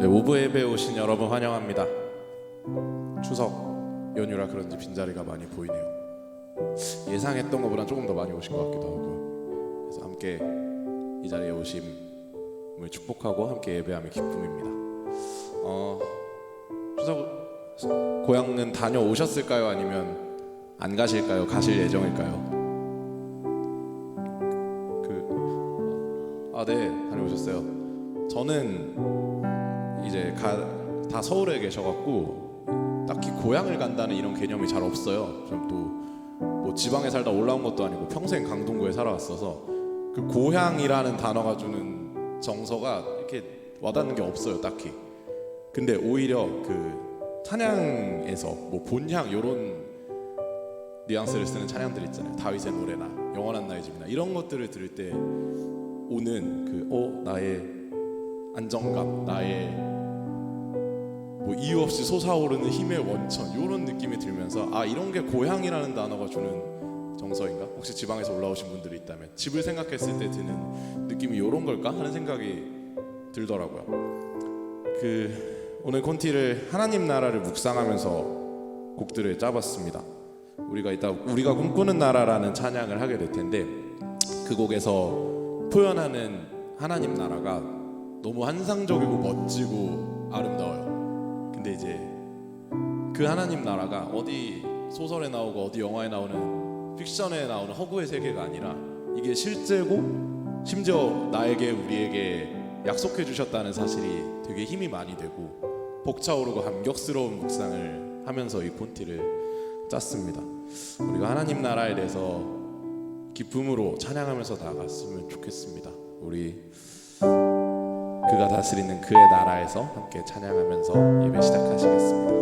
네, 오브 예배에 오신 여러분 환영합니다. 추석 연휴라 그런지 빈자리가 많이 보이네요. 예상했던 것보다 조금 더 많이 오신 것 같기도 하고, 그래서 함께 이 자리에 오심을 축복하고 함께 예배함이 기쁨입니다. 추석 고향은 다녀오셨을까요? 아니면 안 가실까요? 가실 예정일까요? 네, 다녀오셨어요. 저는 이제 다 서울에 계셔갖고 딱히 고향을 간다는 이런 개념이 잘 없어요. 좀 또 뭐 지방에 살다 올라온 것도 아니고 평생 강동구에 살아왔어서 그 고향이라는 단어가 주는 정서가 이렇게 와닿는 게 없어요, 딱히. 근데 오히려 그 찬양에서 뭐 본향 이런 뉘앙스를 쓰는 찬양들 있잖아요. 다윗의 노래나 영원한 나의 집이나 이런 것들을 들을 때 오는 그 나의 안정감, 나의 뭐 이유 없이 솟아오르는 힘의 원천, 이런 느낌이 들면서 이런 게 고향이라는 단어가 주는 정서인가? 혹시 지방에서 올라오신 분들이 있다면 집을 생각했을 때 드는 느낌이 이런 걸까? 하는 생각이 들더라고요. 오늘 콘티를 하나님 나라를 묵상하면서 곡들을 짜봤습니다. 우리가 꿈꾸는 나라라는 찬양을 하게 될 텐데, 그 곡에서 표현하는 하나님 나라가 너무 환상적이고 멋지고 아름다워요. 근데 이제 그 하나님 나라가 어디 소설에 나오고 어디 영화에 나오는 픽션에 나오는 허구의 세계가 아니라 이게 실제고 심지어 나에게 우리에게 약속해 주셨다는 사실이 되게 힘이 많이 되고 벅차오르고 감격스러운 묵상을 하면서 이 콘티를 짰습니다. 우리가 하나님 나라에 대해서 기쁨으로 찬양하면서 나아갔으면 좋겠습니다. 우리 그가 다스리는 그의 나라에서 함께 찬양하면서 예배 시작하시겠습니다.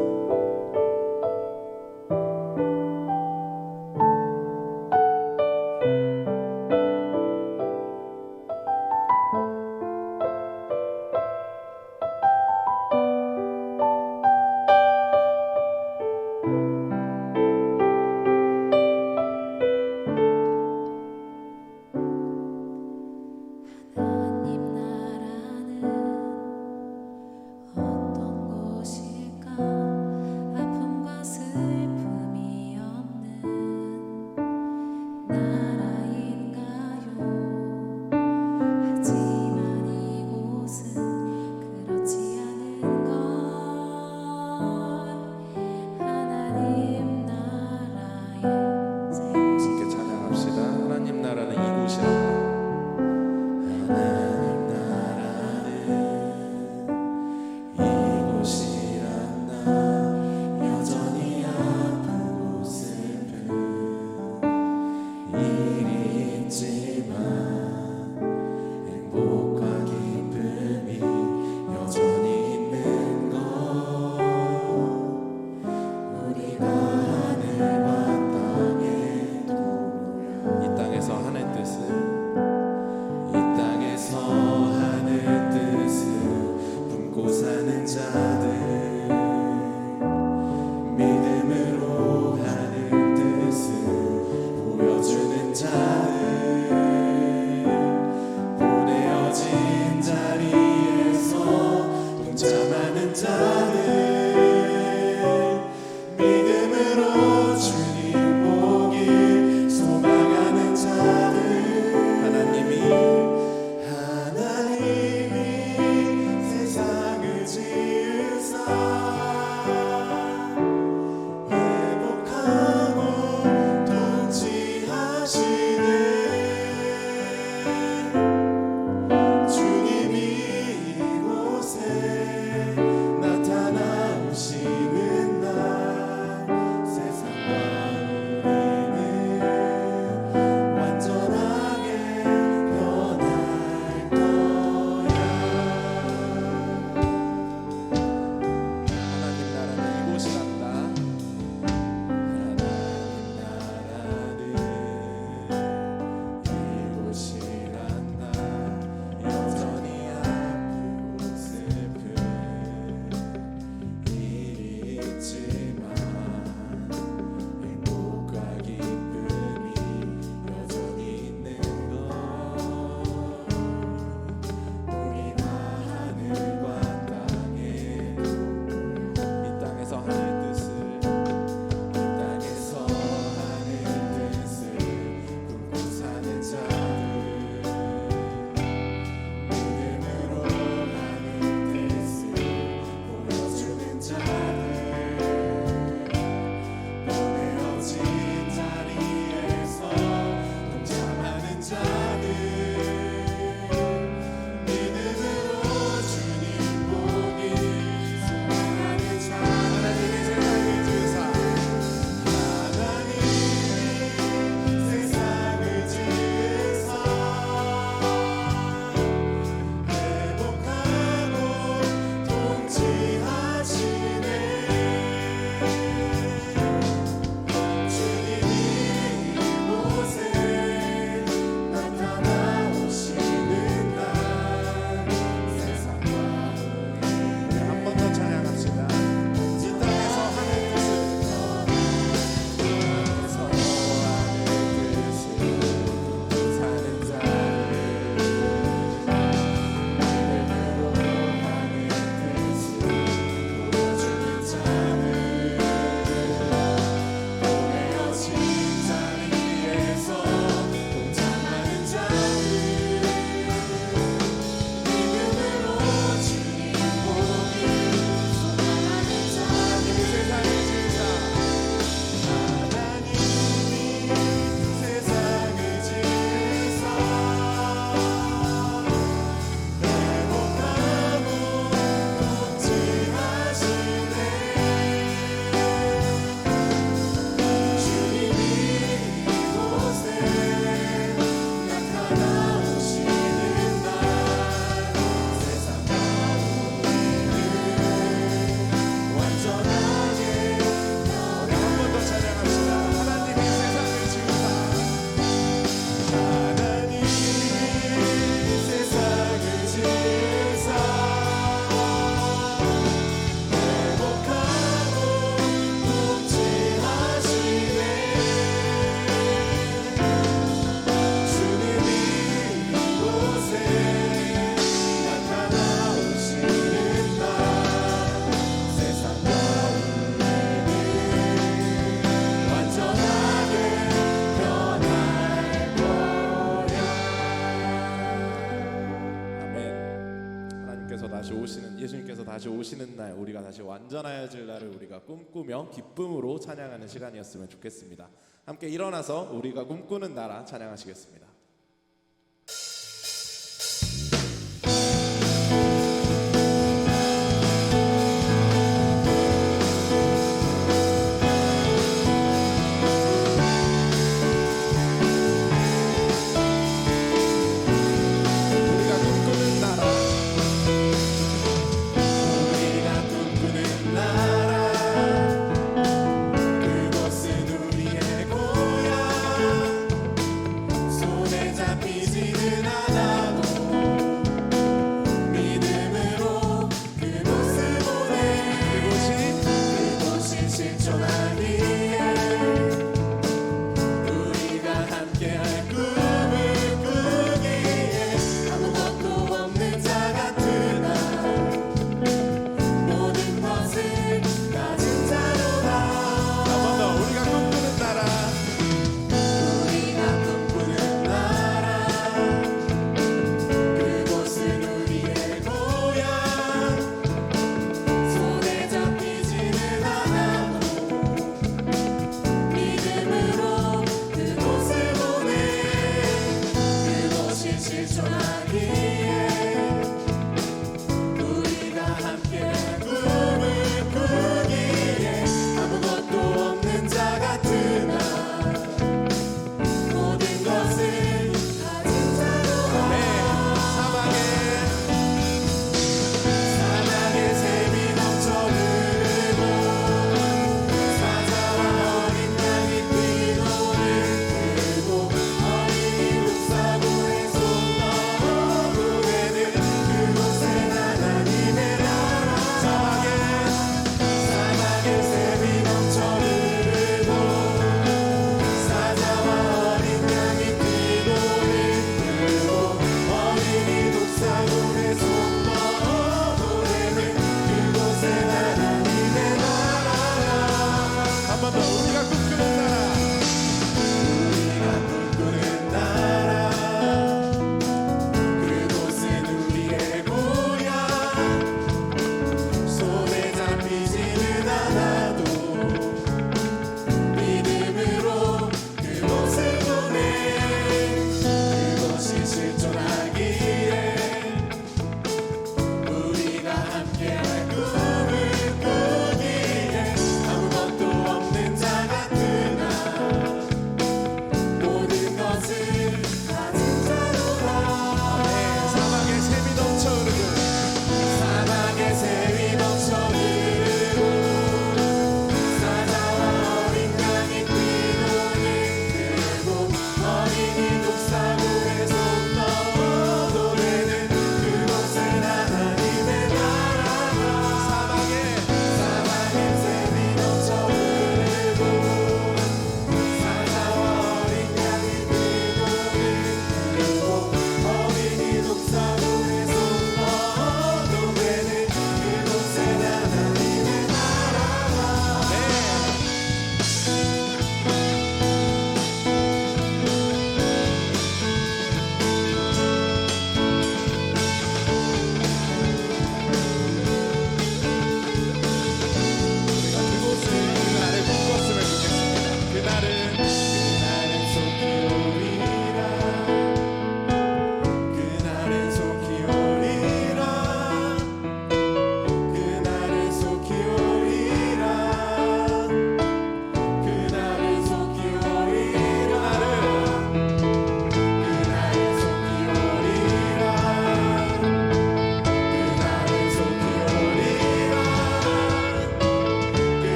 예수님께서 다시 오시는 날, 우리가 다시 완전하여질 날을 우리가 꿈꾸며 기쁨으로 찬양하는 시간이었으면 좋겠습니다. 함께 일어나서 우리가 꿈꾸는 나라 찬양하시겠습니다.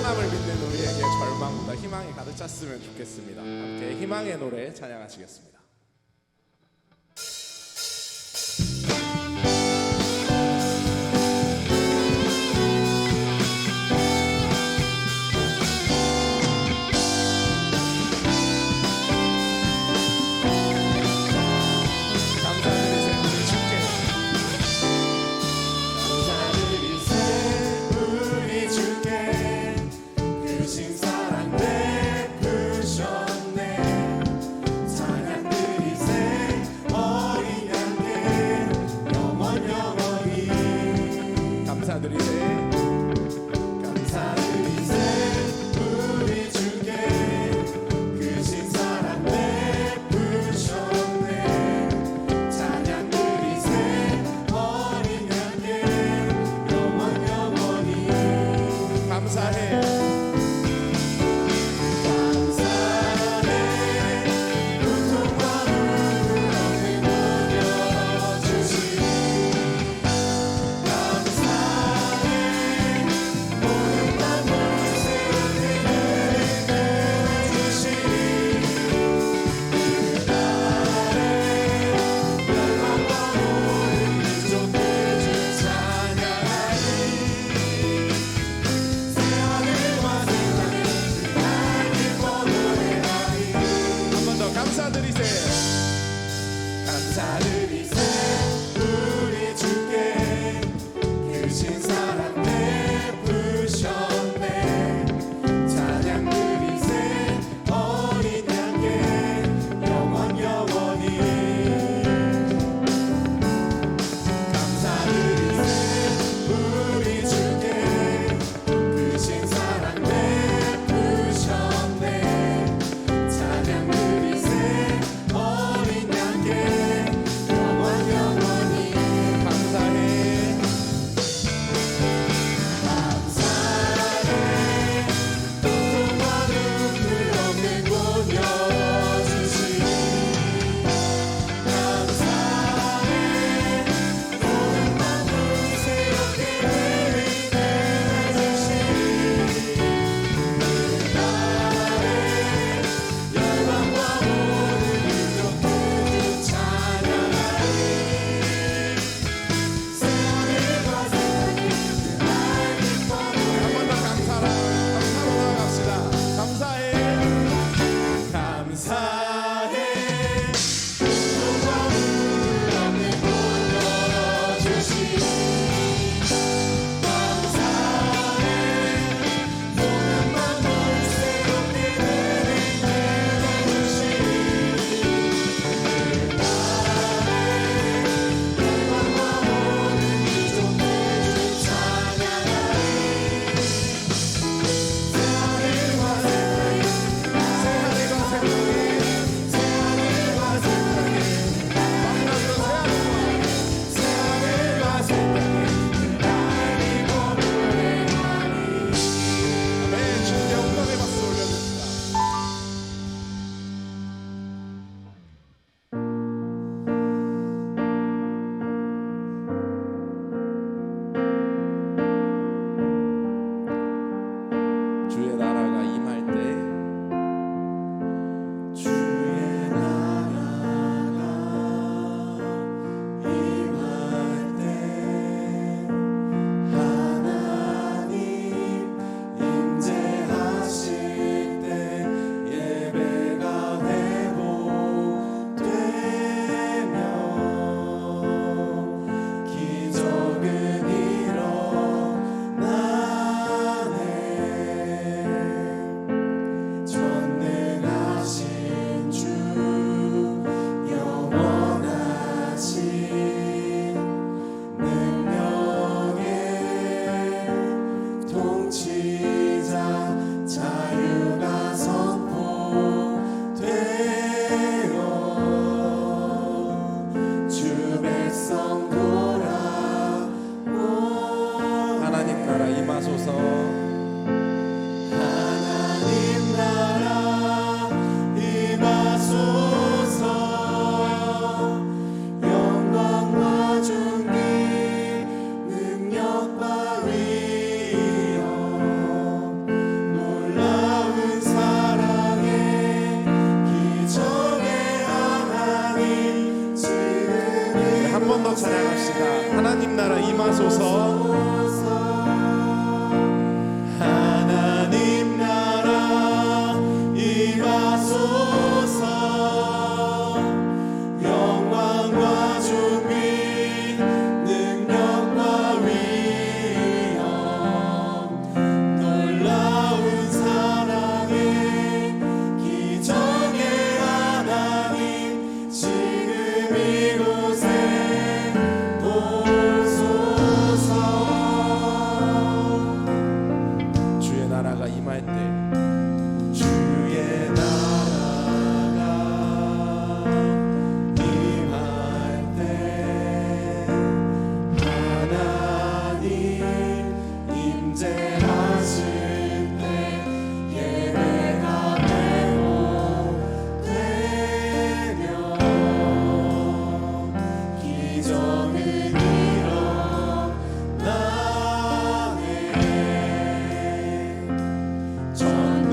평안함을 믿는 우리에게 절망보다 희망이 가득 찼으면 좋겠습니다. 함께 희망의 노래 찬양하시겠습니다. 더 찬양합시다. 하나님 나라 임하소서. 하나님 나라 임하소서. 영광과 존귀 능력과 위엄 놀라운 사랑의 기적의 하나님 지금 이곳에 오소서. 주의 나라가 임할 때 주의 나라가 임할 때 하나님 임재하실 때 예배가 회복되며 기적은 일어나네. 전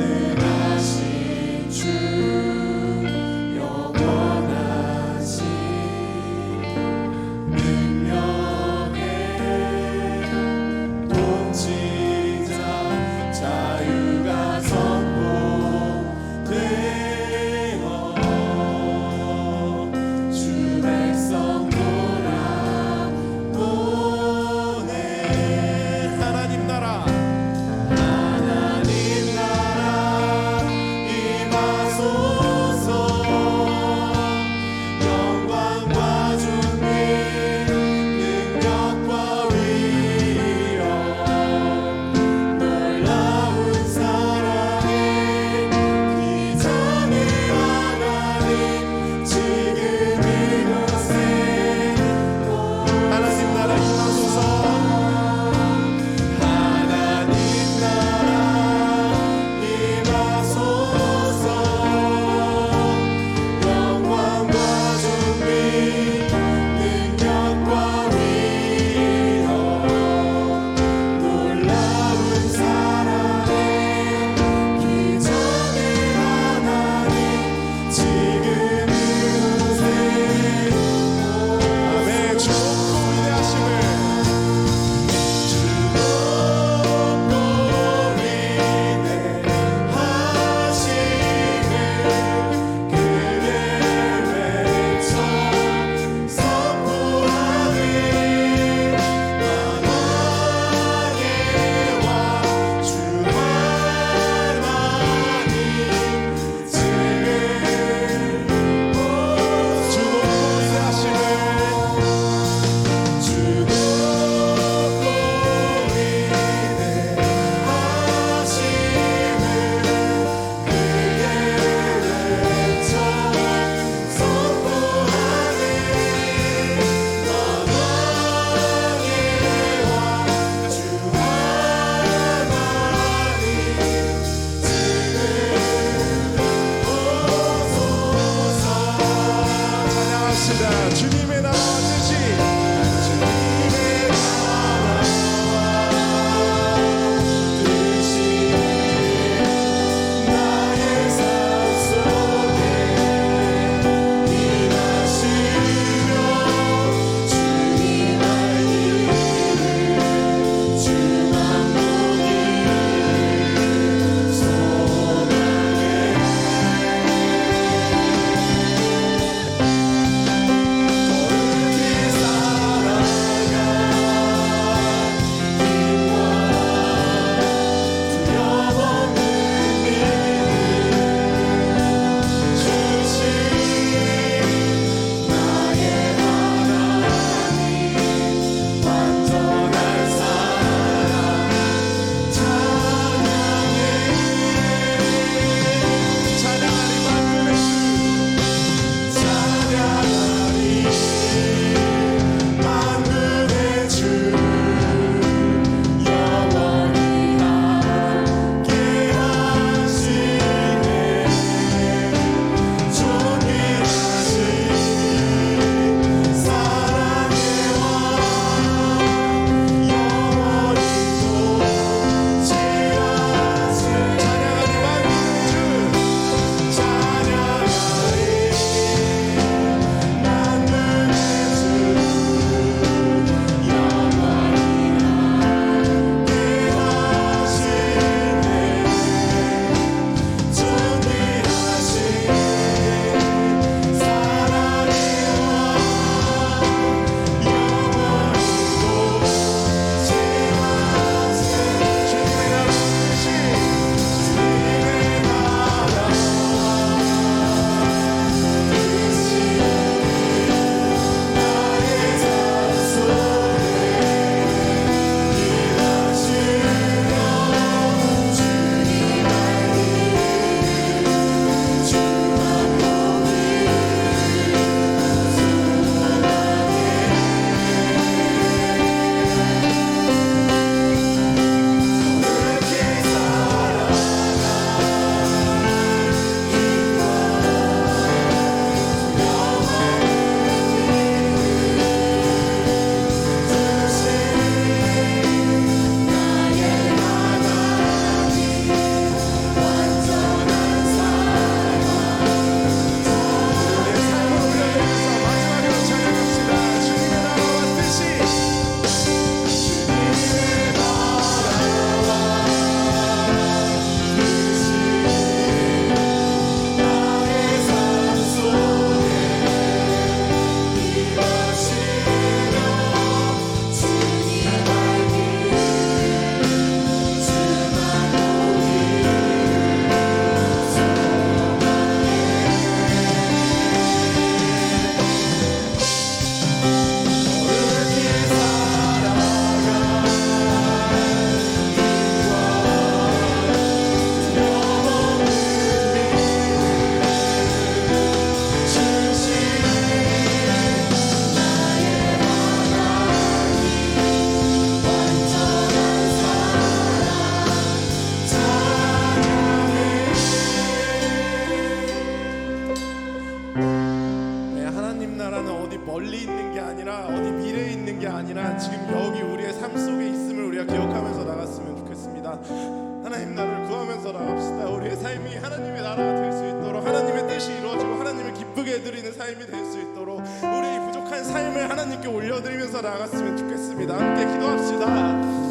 나갑시다. 하나님 나라를 구하면서 나갑시다. 우리의 삶이 하나님의 나라가 될 수 있도록, 하나님의 뜻이 이루어지고 하나님을 기쁘게 해드리는 삶이 될 수 있도록 우리의 부족한 삶을 하나님께 올려드리면서 나아갔으면 좋겠습니다. 함께 기도합시다.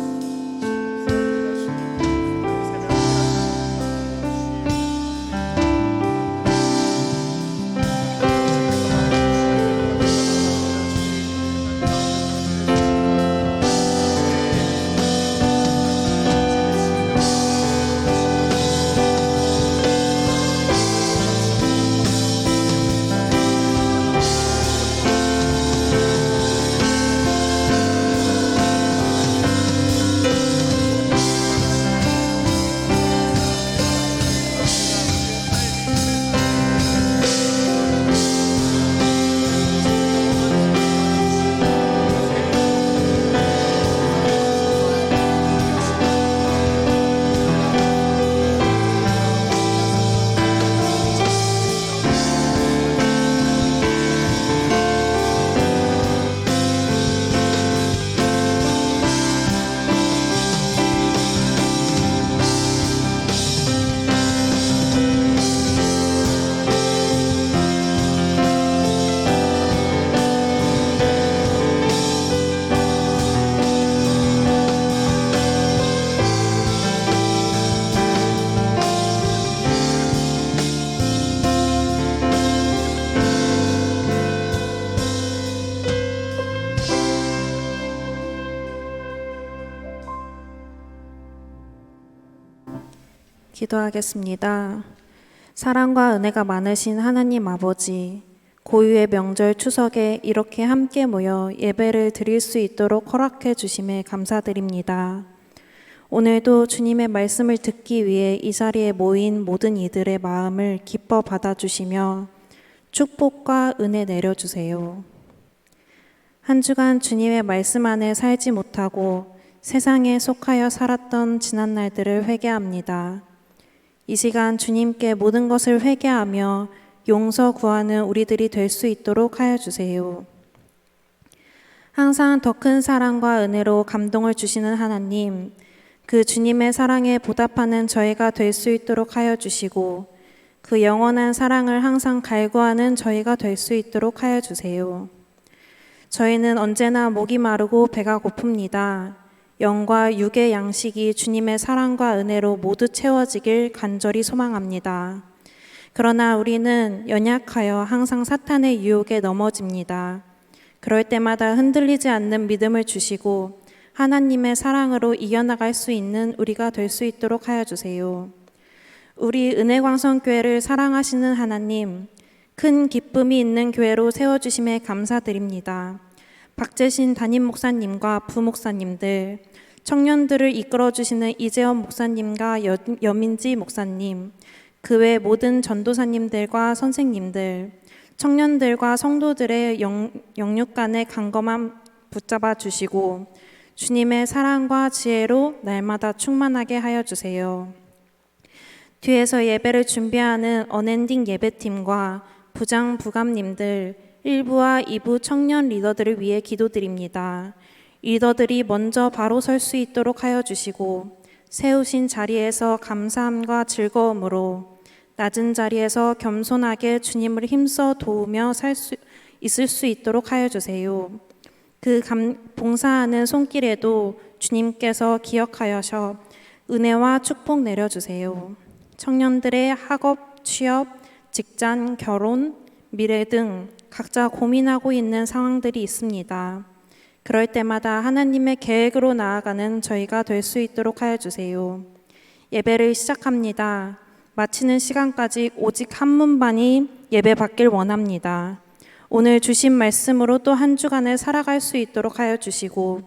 기도하겠습니다. 사랑과 은혜가 많으신 하나님 아버지, 고유의 명절 추석에 이렇게 함께 모여 예배를 드릴 수 있도록 허락해 주심에 감사드립니다. 오늘도 주님의 말씀을 듣기 위해 이 자리에 모인 모든 이들의 마음을 기뻐 받아주시며 축복과 은혜 내려주세요. 한 주간 주님의 말씀 안에 살지 못하고 세상에 속하여 살았던 지난 날들을 회개합니다. 이 시간 주님께 모든 것을 회개하며 용서 구하는 우리들이 될 수 있도록 하여 주세요. 항상 더 큰 사랑과 은혜로 감동을 주시는 하나님, 그 주님의 사랑에 보답하는 저희가 될 수 있도록 하여 주시고 그 영원한 사랑을 항상 갈구하는 저희가 될 수 있도록 하여 주세요. 저희는 언제나 목이 마르고 배가 고픕니다. 영과 육의 양식이 주님의 사랑과 은혜로 모두 채워지길 간절히 소망합니다. 그러나 우리는 연약하여 항상 사탄의 유혹에 넘어집니다. 그럴 때마다 흔들리지 않는 믿음을 주시고 하나님의 사랑으로 이겨나갈 수 있는 우리가 될 수 있도록 하여 주세요. 우리 은혜광성교회를 사랑하시는 하나님, 큰 기쁨이 있는 교회로 세워주심에 감사드립니다. 박재신 담임 목사님과 부목사님들, 청년들을 이끌어주시는 이재원 목사님과 여민지 목사님, 그 외 모든 전도사님들과 선생님들, 청년들과 성도들의 영육간의 강건함 붙잡아 주시고 주님의 사랑과 지혜로 날마다 충만하게 하여 주세요. 뒤에서 예배를 준비하는 언엔딩 예배팀과 부장 부감님들, 1부와 2부 청년 리더들을 위해 기도드립니다. 리더들이 먼저 바로 설 수 있도록 하여 주시고 세우신 자리에서 감사함과 즐거움으로 낮은 자리에서 겸손하게 주님을 힘써 도우며 있을 수 있도록 하여 주세요. 그 봉사하는 손길에도 주님께서 기억하여서 은혜와 축복 내려주세요. 청년들의 학업, 취업, 직장, 결혼, 미래 등 각자 고민하고 있는 상황들이 있습니다. 그럴 때마다 하나님의 계획으로 나아가는 저희가 될 수 있도록 하여 주세요. 예배를 시작합니다. 마치는 시간까지 오직 한 문반이 예배 받길 원합니다. 오늘 주신 말씀으로 또 한 주간을 살아갈 수 있도록 하여 주시고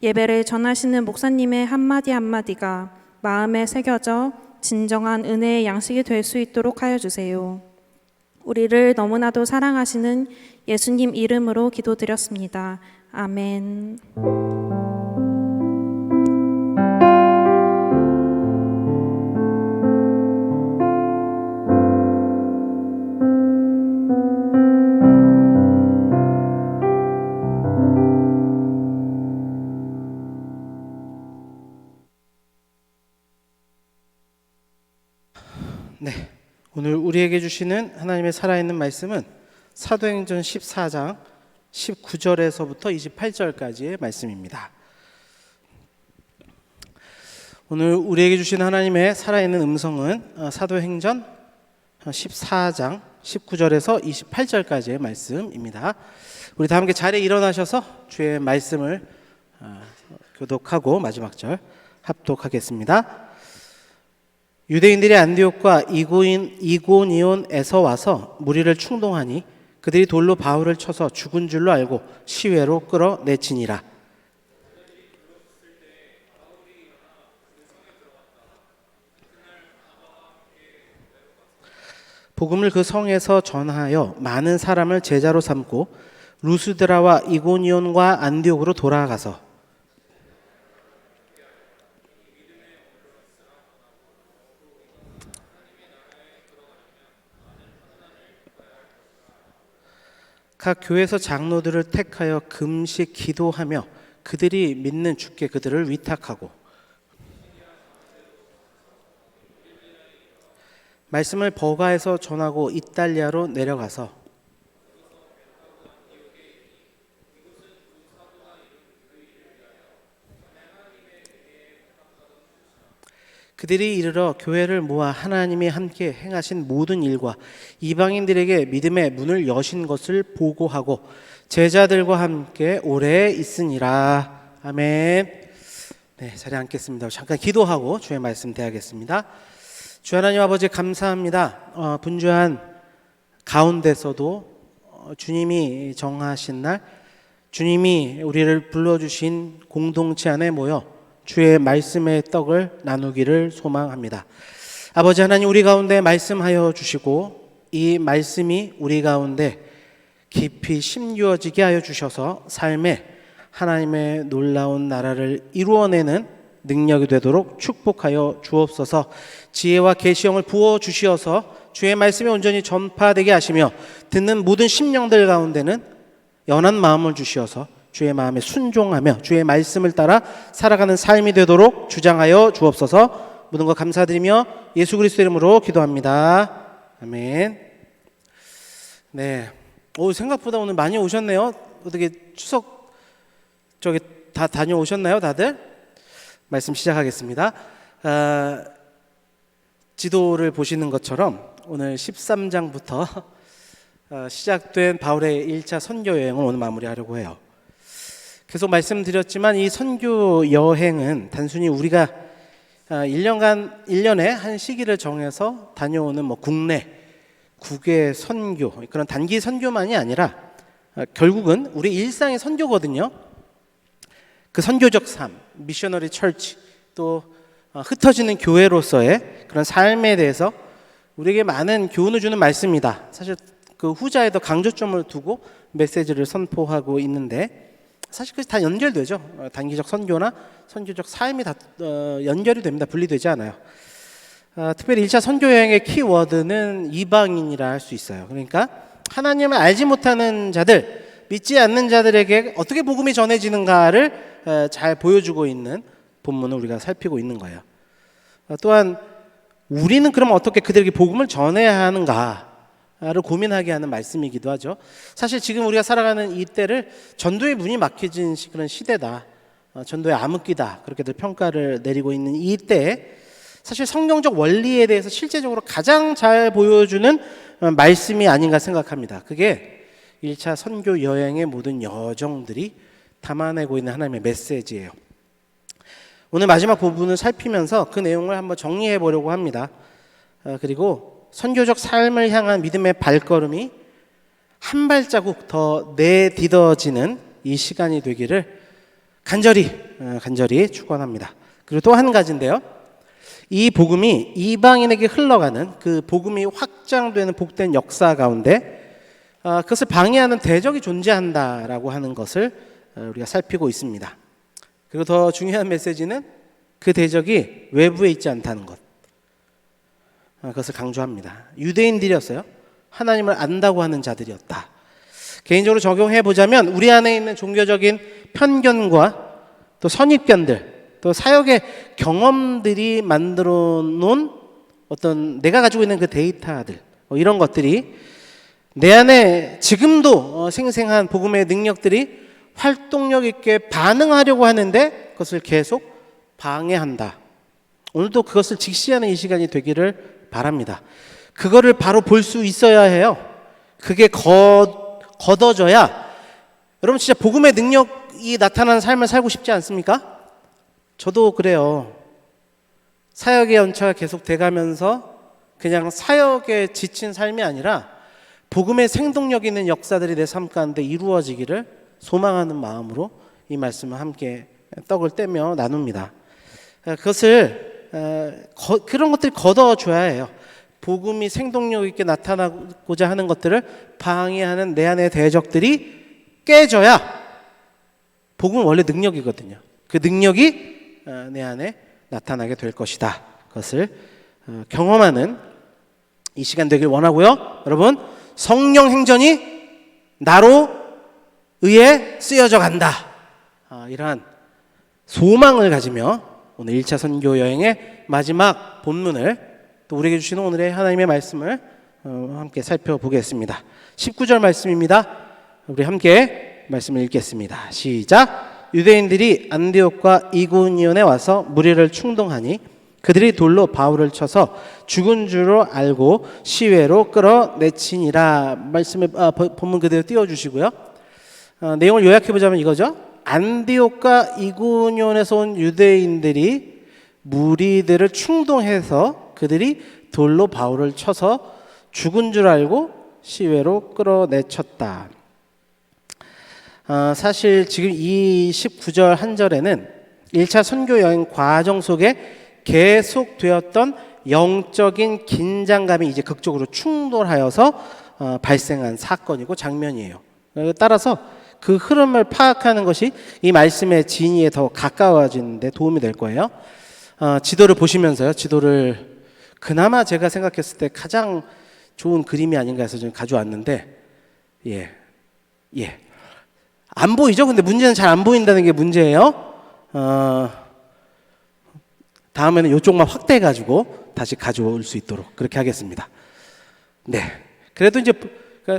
예배를 전하시는 목사님의 한마디 한마디가 마음에 새겨져 진정한 은혜의 양식이 될 수 있도록 하여 주세요. 우리를 너무나도 사랑하시는 예수님 이름으로 기도드렸습니다. 아멘. 네, 오늘 우리에게 주시는 하나님의 살아있는 말씀은 사도행전 14장 19절에서부터 28절까지의 말씀입니다. 오늘 우리에게 주신 하나님의 살아있는 음성은 사도행전 14장 19절에서 28절까지의 말씀입니다. 우리 다 함께 자리에 일어나셔서 주의 말씀을 교독하고 마지막 절 합독하겠습니다. 유대인들이 안디옥과 이고니온에서 와서 무리를 충동하니 그들이 돌로 바울을 쳐서 죽은 줄로 알고 시외로 끌어내치니라. 복음을 그 성에서 전하여 많은 사람을 제자로 삼고 루스드라와 이고니온과 안디옥으로 돌아가서 각 교회에서 장로들을 택하여 금식 기도하며 그들이 믿는 주께 그들을 위탁하고 말씀을 버가에서 전하고 이탈리아로 내려가서 그들이 이르러 교회를 모아 하나님이 함께 행하신 모든 일과 이방인들에게 믿음의 문을 여신 것을 보고하고 제자들과 함께 오래 있으니라. 아멘. 네, 자리에 앉겠습니다. 잠깐 기도하고 주의 말씀 대하겠습니다. 주 하나님 아버지 감사합니다. 분주한 가운데서도 주님이 정하신 날, 주님이 우리를 불러주신 공동체 안에 모여 주의 말씀의 떡을 나누기를 소망합니다. 아버지 하나님, 우리 가운데 말씀하여 주시고 이 말씀이 우리 가운데 깊이 심겨지게 하여 주셔서 삶에 하나님의 놀라운 나라를 이루어내는 능력이 되도록 축복하여 주옵소서. 지혜와 계시형을 부어 주시어서 주의 말씀이 온전히 전파되게 하시며 듣는 모든 심령들 가운데는 연한 마음을 주시어서 주의 마음에 순종하며 주의 말씀을 따라 살아가는 삶이 되도록 주장하여 주옵소서. 모든 것 감사드리며 예수 그리스도 이름으로 기도합니다. 아멘. 네. 생각보다 오늘 많이 오셨네요. 어떻게 추석 저기 다 다녀오셨나요, 다들? 말씀 시작하겠습니다. 지도를 보시는 것처럼 오늘 13장부터 시작된 바울의 1차 선교 여행을 오늘 마무리하려고 해요. 계속 말씀드렸지만 이 선교 여행은 단순히 우리가 1년에 한 시기를 정해서 다녀오는 국내 국외 선교, 그런 단기 선교만이 아니라 결국은 우리 일상의 선교거든요. 그 선교적 삶, 미셔너리 철치, 또 흩어지는 교회로서의 그런 삶에 대해서 우리에게 많은 교훈을 주는 말씀이다. 사실 그 후자에 더 강조점을 두고 메시지를 선포하고 있는데 사실 그게 다 연결되죠. 단기적 선교나 선교적 삶이 다 연결이 됩니다. 분리되지 않아요. 특별히 1차 선교 여행의 키워드는 이방인이라 할 수 있어요. 그러니까 하나님을 알지 못하는 자들, 믿지 않는 자들에게 어떻게 복음이 전해지는가를 잘 보여주고 있는 본문을 우리가 살피고 있는 거예요. 또한 우리는 그럼 어떻게 그들에게 복음을 전해야 하는가 를 고민하게 하는 말씀이기도 하죠. 사실 지금 우리가 살아가는 이 때를 전도의 문이 막혀진 그런 시대다, 전도의 암흑기다, 그렇게들 평가를 내리고 있는 이 때에 사실 성경적 원리에 대해서 실제적으로 가장 잘 보여주는 말씀이 아닌가 생각합니다. 그게 1차 선교 여행의 모든 여정들이 담아내고 있는 하나님의 메시지예요. 오늘 마지막 부분을 살피면서 그 내용을 한번 정리해 보려고 합니다. 그리고 선교적 삶을 향한 믿음의 발걸음이 한 발자국 더 내딛어지는 이 시간이 되기를 간절히 축원합니다. 그리고 또 한 가지인데요. 이 복음이 이방인에게 흘러가는 그 복음이 확장되는 복된 역사 가운데 그것을 방해하는 대적이 존재한다라고 하는 것을 우리가 살피고 있습니다. 그리고 더 중요한 메시지는 그 대적이 외부에 있지 않다는 것. 그것을 강조합니다. 유대인들이었어요. 하나님을 안다고 하는 자들이었다. 개인적으로 적용해 보자면 우리 안에 있는 종교적인 편견과 또 선입견들, 또 사역의 경험들이 만들어 놓은 어떤 내가 가지고 있는 그 데이터들 이런 것들이 내 안에 지금도 생생한 복음의 능력들이 활동력 있게 반응하려고 하는데 그것을 계속 방해한다. 오늘도 그것을 직시하는 이 시간이 되기를 바랍니다. 그거를 바로 볼 수 있어야 해요. 그게 걷어져야 여러분 진짜 복음의 능력이 나타나는 삶을 살고 싶지 않습니까? 저도 그래요. 사역의 연차가 계속 돼가면서 그냥 사역에 지친 삶이 아니라 복음의 생동력 있는 역사들이 내 삶 가운데 이루어지기를 소망하는 마음으로 이 말씀을 함께 떡을 떼며 나눕니다. 그것을 그런 것들을 걷어줘야 해요. 복음이 생동력 있게 나타나고자 하는 것들을 방해하는 내 안의 대적들이 깨져야 복음은 원래 능력이거든요. 그 능력이 내 안에 나타나게 될 것이다. 그것을 경험하는 이 시간 되길 원하고요. 여러분, 성령 행전이 나로 의해 쓰여져 간다. 이러한 소망을 가지며 오늘 1차 선교 여행의 마지막 본문을 또 우리에게 주시는 오늘의 하나님의 말씀을 함께 살펴보겠습니다. 19절 말씀입니다. 우리 함께 말씀을 읽겠습니다. 시작. 유대인들이 안디옥과 이고니온에 와서 무리를 충동하니 그들이 돌로 바울을 쳐서 죽은 줄로 알고 시외로 끌어내치니라. 말씀을 본문 그대로 띄워주시고요. 내용을 요약해보자면 이거죠. 안디옥과 이고니온에서 온 유대인들이 무리들을 충동해서 그들이 돌로 바울을 쳐서 죽은 줄 알고 시외로 끌어내쳤다. 사실 지금 이 19절 한 절에는 1차 선교 여행 과정 속에 계속되었던 영적인 긴장감이 이제 극적으로 충돌하여서 발생한 사건이고 장면이에요. 따라서 그 흐름을 파악하는 것이 이 말씀의 진위에 더 가까워지는 데 도움이 될 거예요. 지도를 보시면서요. 지도를 그나마 제가 생각했을 때 가장 좋은 그림이 아닌가 해서 좀 가져왔는데 안 보이죠? 근데 문제는 잘 안 보인다는 게 문제예요. 다음에는 이쪽만 확대해가지고 다시 가져올 수 있도록 그렇게 하겠습니다. 네. 그래도 이제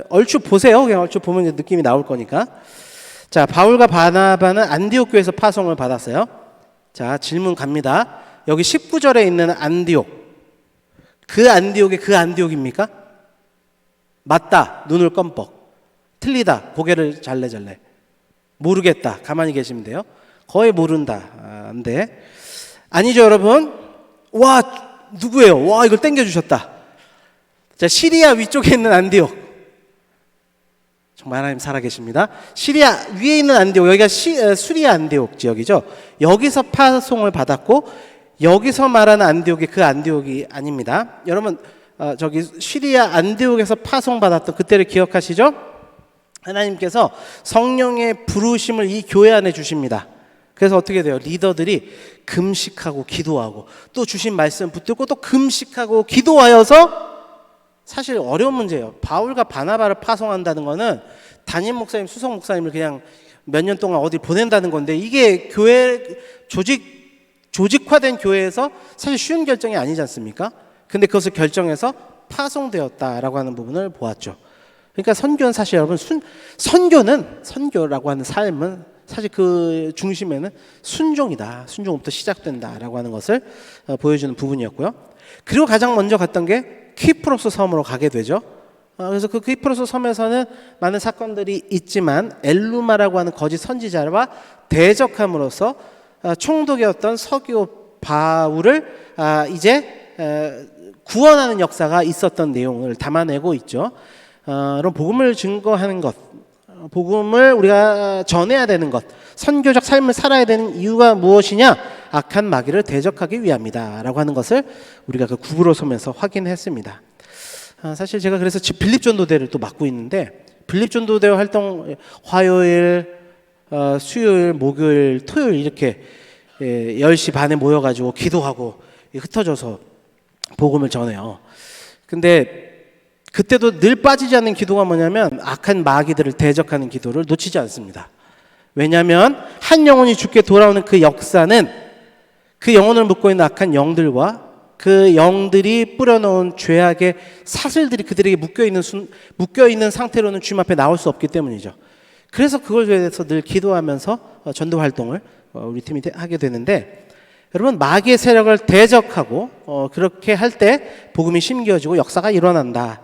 얼추 보세요. 그냥 얼추 보면 이제 느낌이 나올 거니까. 자, 바울과 바나바는 안디옥 교회에서 파송을 받았어요. 자, 질문 갑니다. 여기 19절에 있는 안디옥. 그 안디옥이 그 안디옥입니까? 맞다. 눈을 껌뻑. 틀리다. 고개를 잘래잘래. 모르겠다. 가만히 계시면 돼요. 거의 모른다. 안 돼. 아니죠, 여러분? 와, 누구예요? 와, 이걸 땡겨주셨다. 자, 시리아 위쪽에 있는 안디옥. 정말 하나님 살아계십니다. 시리아 위에 있는 안디옥, 여기가 수리아 안디옥 지역이죠. 여기서 파송을 받았고 여기서 말하는 안디옥이 그 안디옥이 아닙니다. 여러분, 저기 시리아 안디옥에서 파송받았던 그때를 기억하시죠? 하나님께서 성령의 부르심을 이 교회 안에 주십니다. 그래서 어떻게 돼요? 리더들이 금식하고 기도하고 또 주신 말씀 붙들고 또 금식하고 기도하여서 사실 어려운 문제예요. 바울과 바나바를 파송한다는 거는 담임 목사님, 수석 목사님을 그냥 몇 년 동안 어디 보낸다는 건데 이게 교회 조직화된 교회에서 사실 쉬운 결정이 아니지 않습니까? 근데 그것을 결정해서 파송되었다라고 하는 부분을 보았죠. 그러니까 선교는 사실 여러분 선교라고 하는 삶은 사실 그 중심에는 순종이다. 순종부터 시작된다라고 하는 것을 보여주는 부분이었고요. 그리고 가장 먼저 갔던 게 키프로스 섬으로 가게 되죠. 그래서 그 키프로스 섬에서는 많은 사건들이 있지만 엘루마라고 하는 거짓 선지자와 대적함으로써 총독이었던 서기오 바울을 이제 구원하는 역사가 있었던 내용을 담아내고 있죠. 그럼 복음을 증거하는 것, 복음을 우리가 전해야 되는 것, 선교적 삶을 살아야 되는 이유가 무엇이냐? 악한 마귀를 대적하기 위함이다 라고 하는 것을 우리가 그 구브로 섬에서 확인했습니다. 사실 제가 그래서 빌립전도대를 또 맡고 있는데 빌립전도대 활동 화요일, 수요일, 목요일, 토요일 이렇게 10시 반에 모여가지고 기도하고 흩어져서 복음을 전해요. 근데 그때도 늘 빠지지 않는 기도가 뭐냐면 악한 마귀들을 대적하는 기도를 놓치지 않습니다. 왜냐하면 한 영혼이 죽게 돌아오는 그 역사는 그 영혼을 묶고 있는 악한 영들과 그 영들이 뿌려놓은 죄악의 사슬들이 그들에게 묶여있는 상태로는 주님 앞에 나올 수 없기 때문이죠. 그래서 그걸 위해서 늘 기도하면서 전도 활동을 우리 팀이 하게 되는데, 여러분 마귀의 세력을 대적하고 그렇게 할 때 복음이 심겨지고 역사가 일어난다.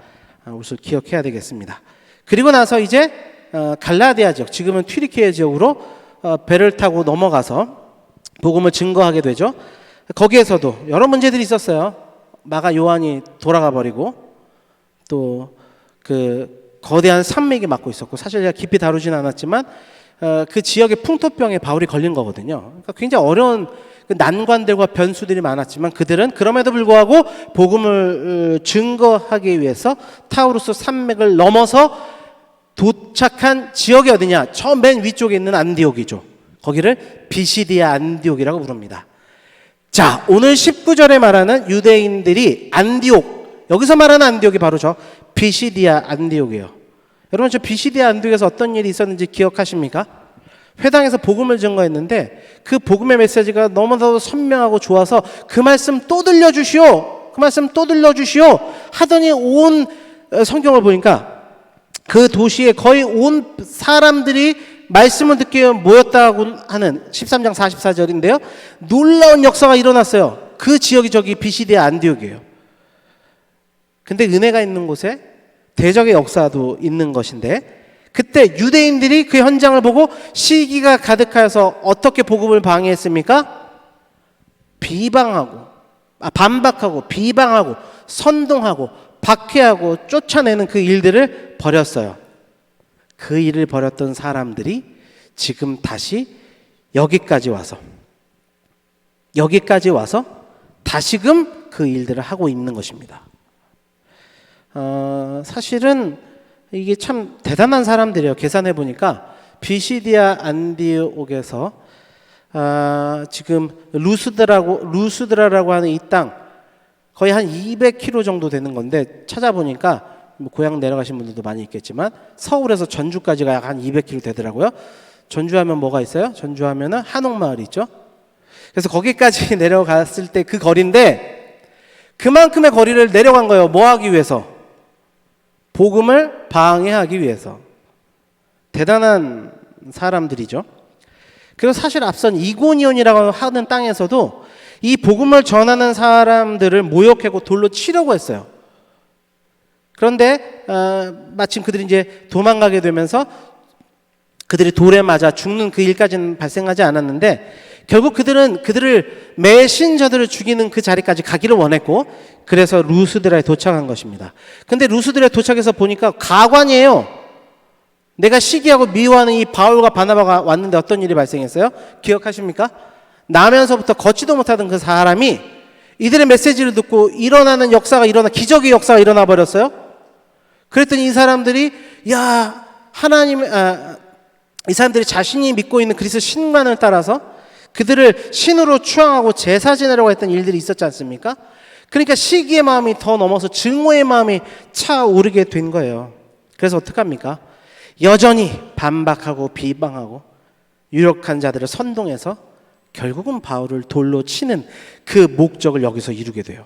우선 기억해야 되겠습니다. 그리고 나서 이제 갈라디아 지역, 지금은 튀르키예 지역으로 배를 타고 넘어가서 복음을 증거하게 되죠. 거기에서도 여러 문제들이 있었어요. 마가 요한이 돌아가 버리고 또 그 거대한 산맥이 막고 있었고, 사실 제가 깊이 다루진 않았지만 그 지역의 풍토병에 바울이 걸린 거거든요. 그러니까 굉장히 어려운 그 난관들과 변수들이 많았지만 그들은 그럼에도 불구하고 복음을 증거하기 위해서 타우루스 산맥을 넘어서 도착한 지역이 어디냐? 저 맨 위쪽에 있는 안디옥이죠. 거기를 비시디아 안디옥이라고 부릅니다. 자, 오늘 19절에 말하는 유대인들이 안디옥, 여기서 말하는 안디옥이 바로 저 비시디아 안디옥이에요. 여러분, 저 비시디아 안디옥에서 어떤 일이 있었는지 기억하십니까? 회당에서 복음을 증거했는데 그 복음의 메시지가 너무나도 선명하고 좋아서 그 말씀 또 들려주시오, 그 말씀 또 들려주시오 하더니 온 성경을 보니까 그 도시에 거의 온 사람들이 말씀을 듣기 위해 모였다고 하는 13장 44절인데요. 놀라운 역사가 일어났어요. 그 지역이 저기 비시디아 안디옥이에요. 근데 은혜가 있는 곳에 대적의 역사도 있는 것인데, 그때 유대인들이 그 현장을 보고 시기가 가득하여서 어떻게 복음을 방해했습니까? 반박하고 비방하고 선동하고 박해하고 쫓아내는 그 일들을 벌였어요. 그 일을 벌였던 사람들이 지금 다시 여기까지 와서 다시금 그 일들을 하고 있는 것입니다. 사실은 이게 참 대단한 사람들이에요. 계산해 보니까 비시디아 안디옥에서 지금 루스드라라고 하는 이 땅 거의 한 200km 정도 되는 건데, 찾아보니까 뭐 고향 내려가신 분들도 많이 있겠지만 서울에서 전주까지가 약 한 200km 되더라고요. 전주하면 뭐가 있어요? 전주하면은 한옥마을이 있죠. 그래서 거기까지 내려갔을 때 그 거리인데, 그만큼의 거리를 내려간 거예요. 뭐 하기 위해서? 복음을 방해하기 위해서. 대단한 사람들이죠. 그리고 사실 앞선 이고니온이라고 하는 땅에서도 이 복음을 전하는 사람들을 모욕하고 돌로 치려고 했어요. 그런데 마침 그들이 이제 도망가게 되면서 그들이 돌에 맞아 죽는 그 일까지는 발생하지 않았는데, 결국 그들을 매신자들을 죽이는 그 자리까지 가기를 원했고, 그래서 루스드라에 도착한 것입니다. 근데 루스드라에 도착해서 보니까 가관이에요. 내가 시기하고 미워하는 이 바울과 바나바가 왔는데 어떤 일이 발생했어요? 기억하십니까? 나면서부터 걷지도 못하던 그 사람이 이들의 메시지를 듣고 일어나는 기적의 역사가 일어나 버렸어요. 그랬더니 이 사람들이 이 사람들이 자신이 믿고 있는 그리스도 신만을 따라서 그들을 신으로 추앙하고 제사 지내려고 했던 일들이 있었지 않습니까? 그러니까 시기의 마음이 더 넘어서 증오의 마음이 차오르게 된 거예요. 그래서 어떡합니까? 여전히 반박하고 비방하고 유력한 자들을 선동해서 결국은 바울을 돌로 치는 그 목적을 여기서 이루게 돼요.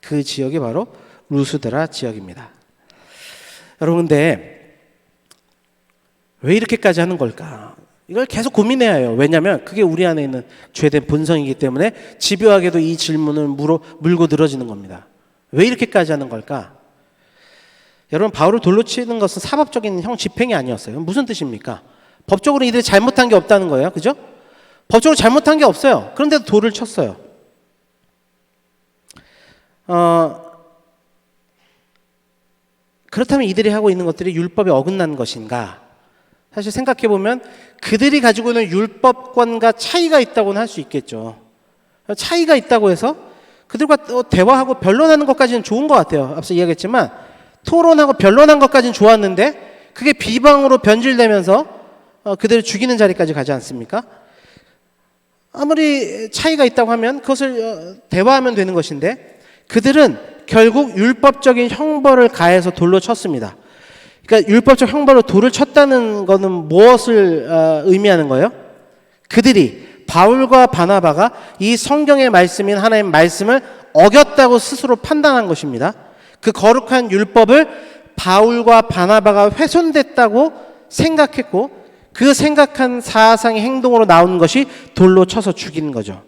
그 지역이 바로 루스드라 지역입니다. 여러분, 근데 왜 이렇게까지 하는 걸까? 이걸 계속 고민해야 해요. 왜냐하면 그게 우리 안에 있는 죄된 본성이기 때문에 집요하게도 이 질문을 물고 늘어지는 겁니다. 왜 이렇게까지 하는 걸까? 여러분, 바울을 돌로 치는 것은 사법적인 집행이 아니었어요. 무슨 뜻입니까? 법적으로 이들이 잘못한 게 없다는 거예요. 그죠? 법적으로 잘못한 게 없어요. 그런데도 돌을 쳤어요. 그렇다면 이들이 하고 있는 것들이 율법에 어긋난 것인가? 사실 생각해보면 그들이 가지고 있는 율법관과 차이가 있다고는 할 수 있겠죠. 차이가 있다고 해서 그들과 대화하고 변론하는 것까지는 좋은 것 같아요. 앞서 이야기했지만 토론하고 변론한 것까지는 좋았는데 그게 비방으로 변질되면서 그들을 죽이는 자리까지 가지 않습니까? 아무리 차이가 있다고 하면 그것을 대화하면 되는 것인데, 그들은 결국 율법적인 형벌을 가해서 돌로 쳤습니다. 그러니까 율법적 형벌로 돌을 쳤다는 것은 무엇을 의미하는 거예요? 그들이 바울과 바나바가 이 성경의 말씀인 하나님의 말씀을 어겼다고 스스로 판단한 것입니다. 그 거룩한 율법을 바울과 바나바가 훼손됐다고 생각했고 그 생각한 사상의 행동으로 나온 것이 돌로 쳐서 죽인 거죠.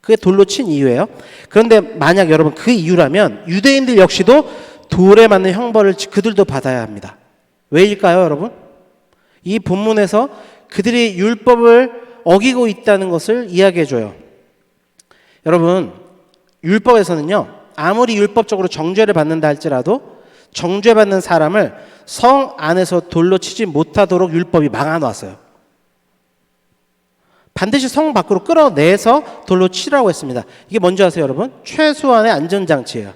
그게 돌로 친 이유예요. 그런데 만약 여러분 그 이유라면 유대인들 역시도 돌에 맞는 형벌을 그들도 받아야 합니다. 왜일까요, 여러분? 이 본문에서 그들이 율법을 어기고 있다는 것을 이야기해 줘요. 여러분, 율법에서는요, 아무리 율법적으로 정죄를 받는다 할지라도 정죄받는 사람을 성 안에서 돌로 치지 못하도록 율법이 막아놨어요. 반드시 성 밖으로 끌어내서 돌로 치라고 했습니다. 이게 뭔지 아세요, 여러분? 최소한의 안전장치예요.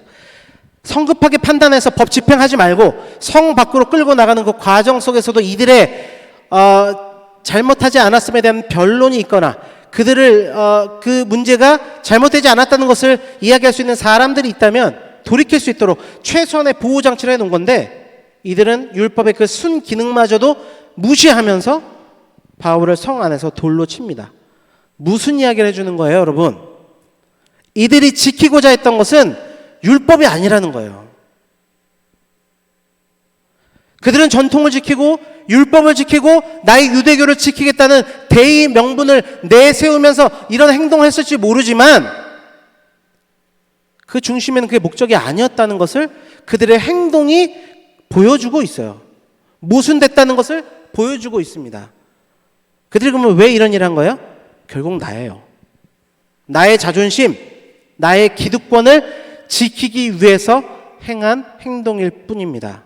성급하게 판단해서 법 집행하지 말고 성 밖으로 끌고 나가는 그 과정 속에서도 이들의 잘못하지 않았음에 대한 변론이 있거나 그들을 그 문제가 잘못되지 않았다는 것을 이야기할 수 있는 사람들이 있다면 돌이킬 수 있도록 최소한의 보호장치를 해놓은 건데 이들은 율법의 그 순기능마저도 무시하면서 바울을 성 안에서 돌로 칩니다. 무슨 이야기를 해주는 거예요, 여러분? 이들이 지키고자 했던 것은 율법이 아니라는 거예요. 그들은 전통을 지키고 율법을 지키고 나의 유대교를 지키겠다는 대의 명분을 내세우면서 이런 행동을 했을지 모르지만 그 중심에는 그게 목적이 아니었다는 것을 그들의 행동이 보여주고 있어요. 모순됐다는 것을 보여주고 있습니다. 그들이 그러면 왜 이런 일을 한 거예요? 결국 나예요. 나의 자존심, 나의 기득권을 지키기 위해서 행한 행동일 뿐입니다.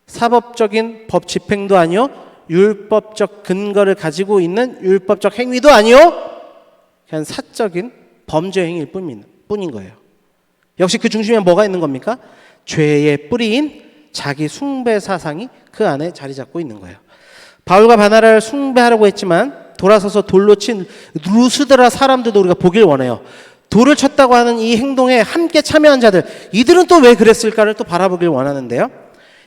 사법적인 법 집행도 아니요, 율법적 근거를 가지고 있는 율법적 행위도 아니요, 그냥 사적인 범죄 행위일 뿐인 거예요. 역시 그 중심에 뭐가 있는 겁니까? 죄의 뿌리인 자기 숭배 사상이 그 안에 자리 잡고 있는 거예요. 바울과 바나바를 숭배하려고 했지만 돌아서서 돌로 친 루스드라 사람들도 우리가 보길 원해요. 돌을 쳤다고 하는 이 행동에 함께 참여한 자들, 이들은 또 왜 그랬을까를 또 바라보길 원하는데요.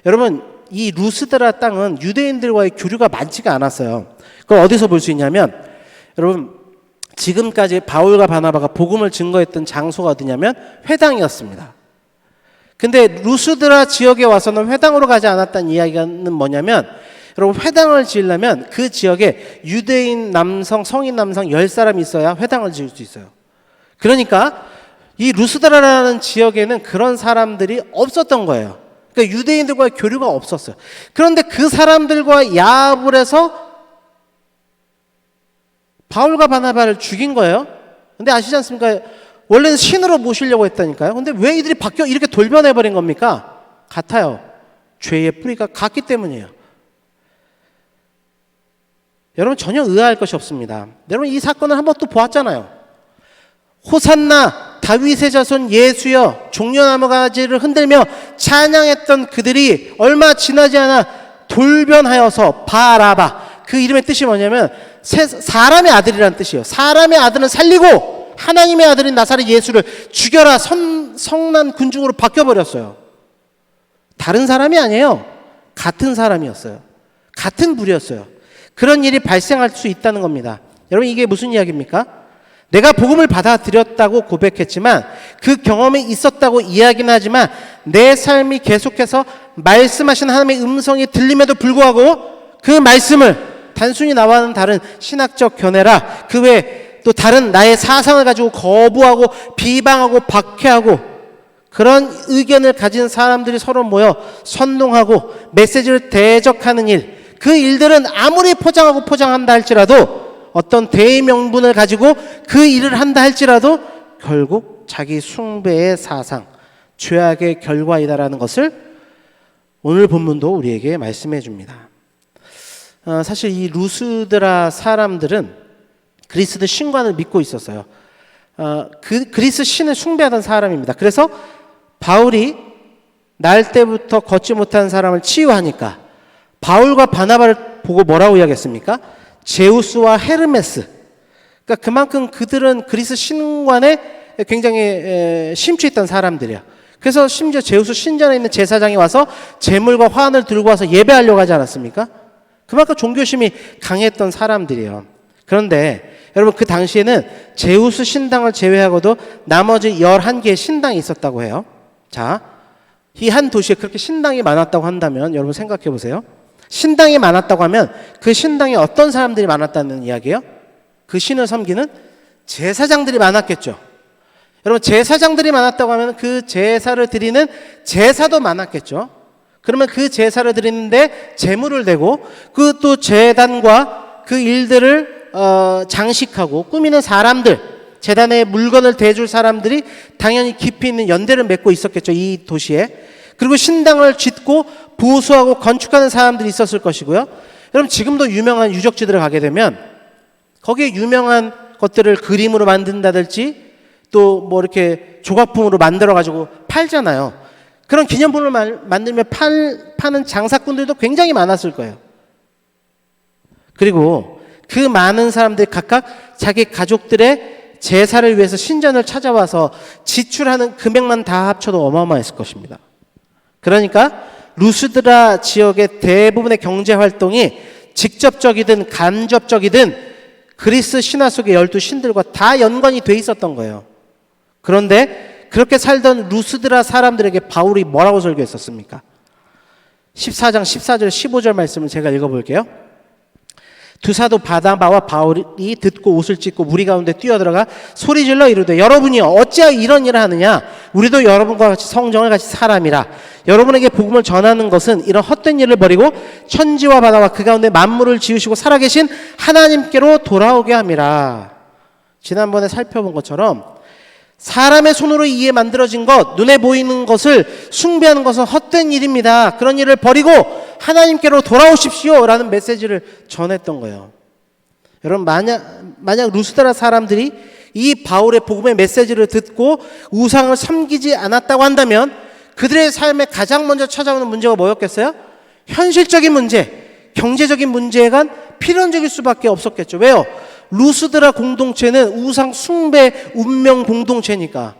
여러분, 이 루스드라 땅은 유대인들과의 교류가 많지가 않았어요. 그걸 어디서 볼 수 있냐면, 여러분, 지금까지 바울과 바나바가 복음을 증거했던 장소가 어디냐면 회당이었습니다. 근데 루스드라 지역에 와서는 회당으로 가지 않았다는 이야기는 뭐냐면, 여러분, 회당을 지으려면 그 지역에 유대인 남성, 성인 남성 10사람이 있어야 회당을 지을 수 있어요. 그러니까 이 루스드라라는 지역에는 그런 사람들이 없었던 거예요. 그러니까 유대인들과의 교류가 없었어요. 그런데 그 사람들과 야합을 해서 바울과 바나바를 죽인 거예요. 근데 아시지 않습니까? 원래는 신으로 모시려고 했다니까요. 근데 왜 이들이 바뀌어 이렇게 돌변해버린 겁니까? 같아요. 죄의 뿌리가 같기 때문이에요. 여러분, 전혀 의아할 것이 없습니다. 여러분, 이 사건을 한번 또 보았잖아요. 호산나 다윗의 자손 예수여 종려나무 가지를 흔들며 찬양했던 그들이 얼마 지나지 않아 돌변하여서 바라바, 그 이름의 뜻이 뭐냐면 사람의 아들이라는 뜻이에요. 사람의 아들은 살리고 하나님의 아들인 나사렛 예수를 죽여라, 성난 군중으로 바뀌어버렸어요. 다른 사람이 아니에요. 같은 사람이었어요. 같은 부류였어요. 그런 일이 발생할 수 있다는 겁니다. 여러분, 이게 무슨 이야기입니까? 내가 복음을 받아들였다고 고백했지만 그 경험이 있었다고 이야기는 하지만 내 삶이 계속해서 말씀하신 하나님의 음성이 들림에도 불구하고 그 말씀을 단순히 나와는 다른 신학적 견해라, 그 외에 또 다른 나의 사상을 가지고 거부하고 비방하고 박해하고 그런 의견을 가진 사람들이 서로 모여 선동하고 메시지를 대적하는 일, 그 일들은 아무리 포장한다 할지라도 어떤 대의 명분을 가지고 그 일을 한다 할지라도 결국 자기 숭배의 사상, 죄악의 결과이다라는 것을 오늘 본문도 우리에게 말씀해 줍니다. 사실 이 루스드라 사람들은 그리스 신관을 믿고 있었어요. 그 그리스 신을 숭배하던 사람입니다. 그래서 바울이 날 때부터 걷지 못한 사람을 치유하니까 바울과 바나바를 보고 뭐라고 이야기했습니까? 제우스와 헤르메스. 그러니까 그만큼 그들은 그리스 신관에 굉장히 심취했던 사람들이야. 그래서 심지어 제우스 신전에 있는 제사장이 와서 제물과 화환을 들고 와서 예배하려고 하지 않았습니까? 그만큼 종교심이 강했던 사람들이에요. 그런데 여러분 그 당시에는 제우스 신당을 제외하고도 나머지 11개의 신당이 있었다고 해요. 자, 이 한 도시에 그렇게 신당이 많았다고 한다면 여러분 생각해 보세요. 신당이 많았다고 하면 그 신당에 어떤 사람들이 많았다는 이야기예요? 그 신을 섬기는 제사장들이 많았겠죠. 여러분 제사장들이 많았다고 하면 그 제사를 드리는 제사도 많았겠죠. 그러면 그 제사를 드리는데 제물을 대고 그 또 제단과 그 일들을 장식하고 꾸미는 사람들, 제단에 물건을 대줄 사람들이 당연히 깊이 있는 연대를 맺고 있었겠죠. 이 도시에. 그리고 신당을 짓고 보수하고 건축하는 사람들이 있었을 것이고요. 여러분 지금도 유명한 유적지들을 가게 되면 거기에 유명한 것들을 그림으로 만든다든지 또 뭐 이렇게 조각품으로 만들어 가지고 팔잖아요. 그런 기념품을 만들면 파는 장사꾼들도 굉장히 많았을 거예요. 그리고 그 많은 사람들이 각각 자기 가족들의 제사를 위해서 신전을 찾아와서 지출하는 금액만 다 합쳐도 어마어마했을 것입니다. 그러니까 루스드라 지역의 대부분의 경제 활동이 직접적이든 간접적이든 그리스 신화 속의 12신들과 다 연관이 돼 있었던 거예요. 그런데 그렇게 살던 루스드라 사람들에게 바울이 뭐라고 설교했었습니까? 14장 14절 15절 말씀을 제가 읽어볼게요. 두 사도 바나바와 바울이 듣고 옷을 찢고 무리 가운데 뛰어들어가 소리질러 이르되 여러분이여 어찌하여 이런 일을 하느냐 우리도 여러분과 같이 성정을 같이 사람이라 여러분에게 복음을 전하는 것은 이런 헛된 일을 버리고 천지와 바다와 그 가운데 만물을 지으시고 살아계신 하나님께로 돌아오게 함이라. 지난번에 살펴본 것처럼 사람의 손으로 이에 만들어진 것, 눈에 보이는 것을 숭배하는 것은 헛된 일입니다. 그런 일을 버리고 하나님께로 돌아오십시오 라는 메시지를 전했던 거예요. 여러분 만약 루스드라 사람들이 이 바울의 복음의 메시지를 듣고 우상을 섬기지 않았다고 한다면 그들의 삶에 가장 먼저 찾아오는 문제가 뭐였겠어요? 현실적인 문제, 경제적인 문제가 필연적일 수밖에 없었겠죠. 왜요? 루스드라 공동체는 우상 숭배 운명 공동체니까